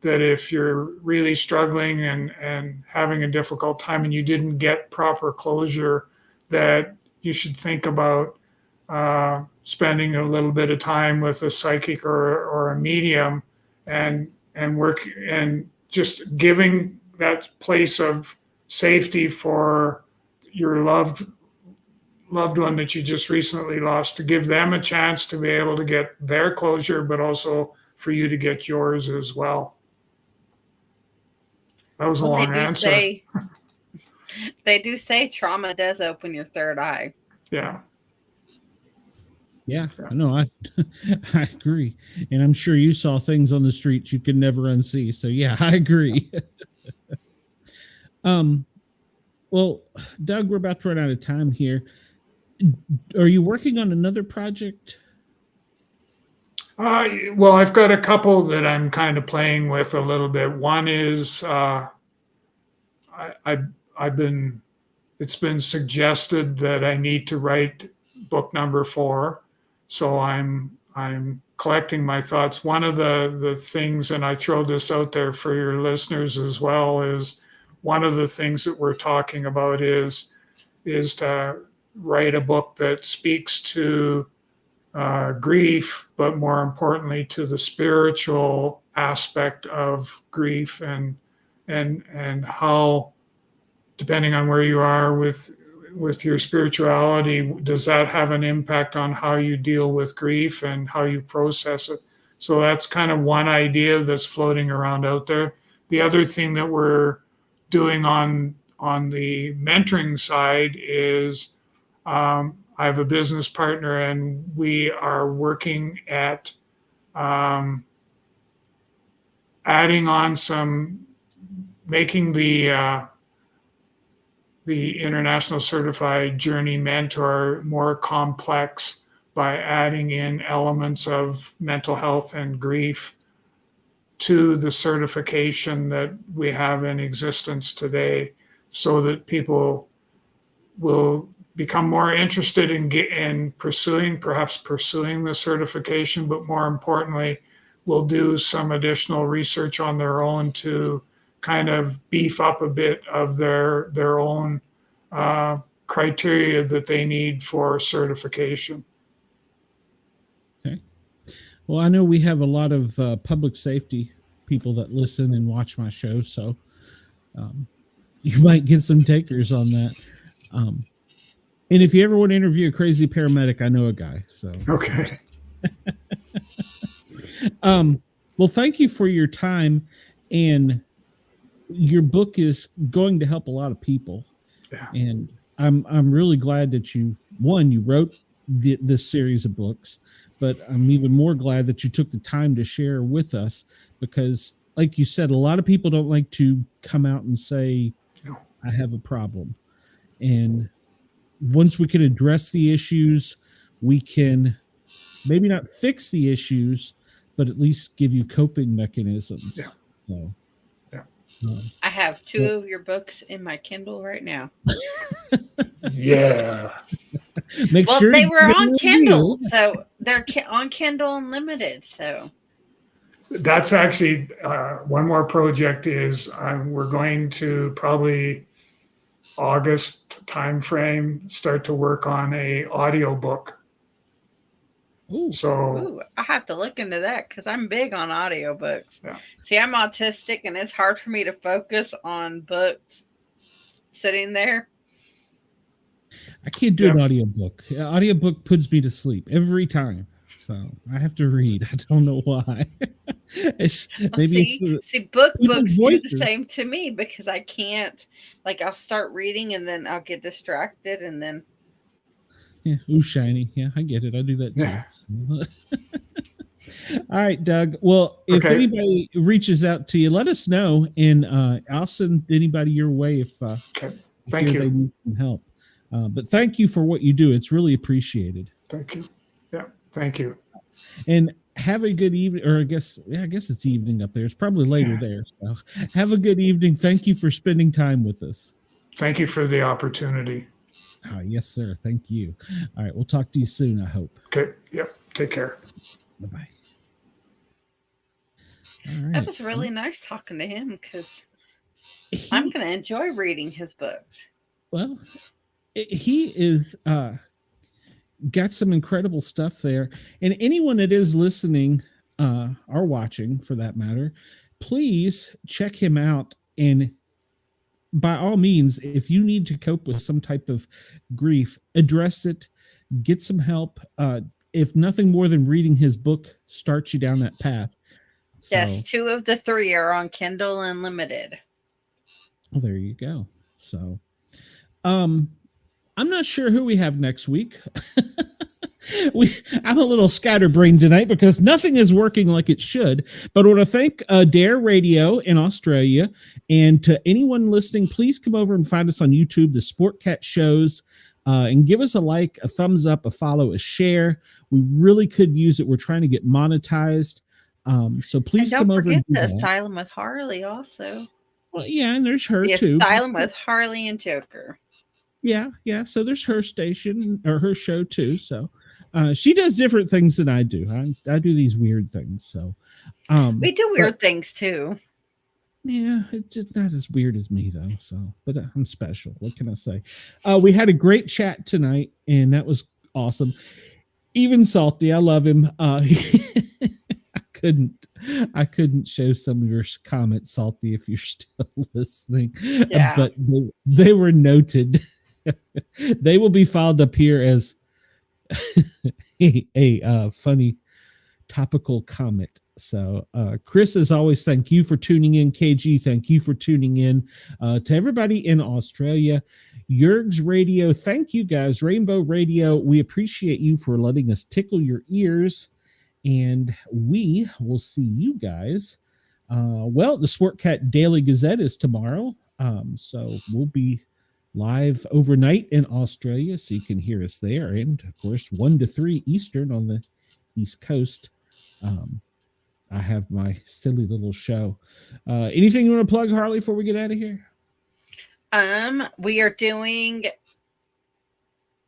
that if you're really struggling and having a difficult time and you didn't get proper closure, that you should think about spending a little bit of time with a psychic or a medium, and work and just giving that place of safety for your loved one that you just recently lost, to give them a chance to be able to get their closure, but also for you to get yours as well. That was a Well, long answer. They do say trauma does open your third eye. Yeah. Yeah, no, I I agree, and I'm sure you saw things on the streets you could never unsee. So yeah, I agree. Well, Doug, we're about to run out of time here. Are you working on another project? Well, I've got a couple that I'm kind of playing with a little bit. One is it's been suggested that I need to write book number 4. So I'm collecting my thoughts. One of the things, and I throw this out there for your listeners as well, is one of the things that we're talking about is to write a book that speaks to grief, but more importantly to the spiritual aspect of grief, and how, depending on where you are with your spirituality, does that have an impact on how you deal with grief and how you process it. So that's kind of one idea that's floating around out there. The other thing that we're doing on the mentoring side is I have a business partner, and we are working at adding on making the International Certified Journey Mentor more complex by adding in elements of mental health and grief to the certification that we have in existence today, so that people will become more interested in pursuing the certification, but more importantly, will do some additional research on their own to kind of beef up a bit of their own criteria that they need for certification. Okay. Well, I know we have a lot of public safety people that listen and watch my show, so you might get some takers on that. And if you ever want to interview a crazy paramedic, I know a guy. So Okay. well, thank you for your time, and your book is going to help a lot of people. Yeah. And I'm really glad that you wrote this series of books, but I'm even more glad that you took the time to share with us, because like you said, a lot of people don't like to come out and say, No. I have a problem. And once we can address the issues, we can maybe not fix the issues, but at least give you coping mechanisms. Yeah. So, yeah. I have 2 of your books in my Kindle right now. Yeah. Make Well, sure they to were give them on a Kindle, review. so they're on Kindle Unlimited. So That's actually one more project is we're going to probably August timeframe start to work on a audio book. Ooh. So ooh, I have to look into that because I'm big on audiobooks. Yeah. See, I'm autistic and it's hard for me to focus on books sitting there. I can't do Yeah. an audiobook. An audiobook puts me to sleep every time. So I have to read. I don't know why. It's maybe See, books people's do voices. the same to me because I can't, like, I'll start reading and then I'll get distracted and then. Yeah, ooh, shiny. Yeah, I get it. I do that too. Yeah. All right, Doug. Well, if Okay. anybody reaches out to you, let us know, and I'll send anybody your way if okay. Thank they you. need some help. But thank you for what you do. It's really appreciated. Thank you. Yeah. Thank you. And have a good evening, or I guess it's evening up there. It's probably later there. So have a good evening. Thank you for spending time with us. Thank you for the opportunity. Yes, sir. Thank you. All right. We'll talk to you soon, I hope. Okay. Yep. Take care. Bye-bye. All right. That was really nice talking to him because I'm going to enjoy reading his books. Well, he is got some incredible stuff there. And anyone that is listening or watching, for that matter, please check him out. And by all means, if you need to cope with some type of grief, address it, get some help. If nothing more than reading his book starts you down that path. So, Yes, 2 of the 3 are on Kindle Unlimited. well, there you go. So, I'm not sure who we have next week. I'm a little scatterbrained tonight because nothing is working like it should. But I want to thank Dare Radio in Australia, and to anyone listening, please come over and find us on YouTube, the Sport Cat Shows, and give us a like, a thumbs up, a follow, a share. We really could use it. We're trying to get monetized, so please and come don't over and forget do the that. Asylum with Harley also. Well, yeah, and there's her The too. Asylum with Harley and Joker. Yeah. So there's her station or her show too. So she does different things than I do. I do these weird things. So We do weird things too. Yeah, it's just not as weird as me though. So, but I'm special. What can I say? We had a great chat tonight, and that was awesome. Even Salty, I love him. I couldn't show some of your comments, Salty, if you're still listening. Yeah. But they were noted. They will be filed up here as a funny topical comment. So Chris, as always, thank you for tuning in. KG, thank you for tuning in. To everybody in Australia, Yerg's Radio, thank you guys. Rainbow Radio, we appreciate you for letting us tickle your ears, and we will see you guys. Well, the Sport Cat Daily Gazette is tomorrow, so we'll be live overnight in Australia, so you can hear us there, and of course 1 to 3 Eastern on the East Coast. I have my silly little show. Anything you want to plug, Harley, before we get out of here? We are doing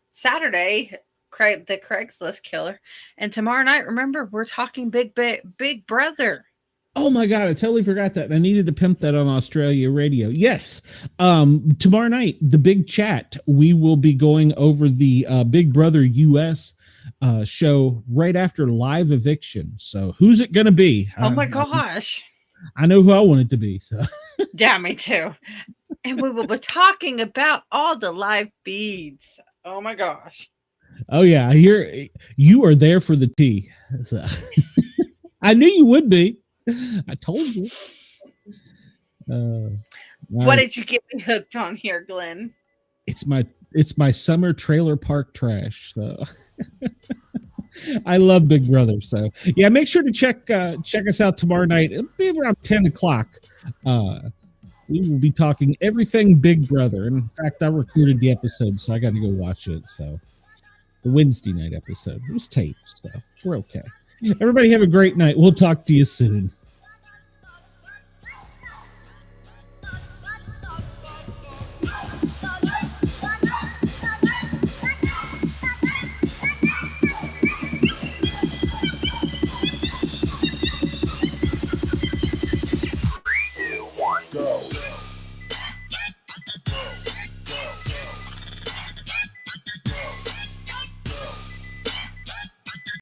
Saturday, the Craigslist Killer, and tomorrow night, remember, we're talking Big Brother. Oh my God, I totally forgot that. I needed to pimp that on Australia radio. Yes. Tomorrow night, the big chat, we will be going over the Big Brother US show right after live eviction. So who's it going to be? Oh my gosh. I know who I want it to be. So Yeah, me too. And we will be talking about all the live feeds. Oh my gosh. oh yeah, I hear you are there for the tea. So, I knew you would be. I told you. What did you get me hooked on here, Glenn? It's my summer trailer park trash. So I love Big Brother. So yeah, make sure to check us out tomorrow night. It'll be around 10 o'clock. We will be talking everything Big Brother. And in fact, I recorded the episode, so I got to go watch it. So the Wednesday night episode, it was taped, so we're okay. Everybody have a great night. We'll talk to you soon.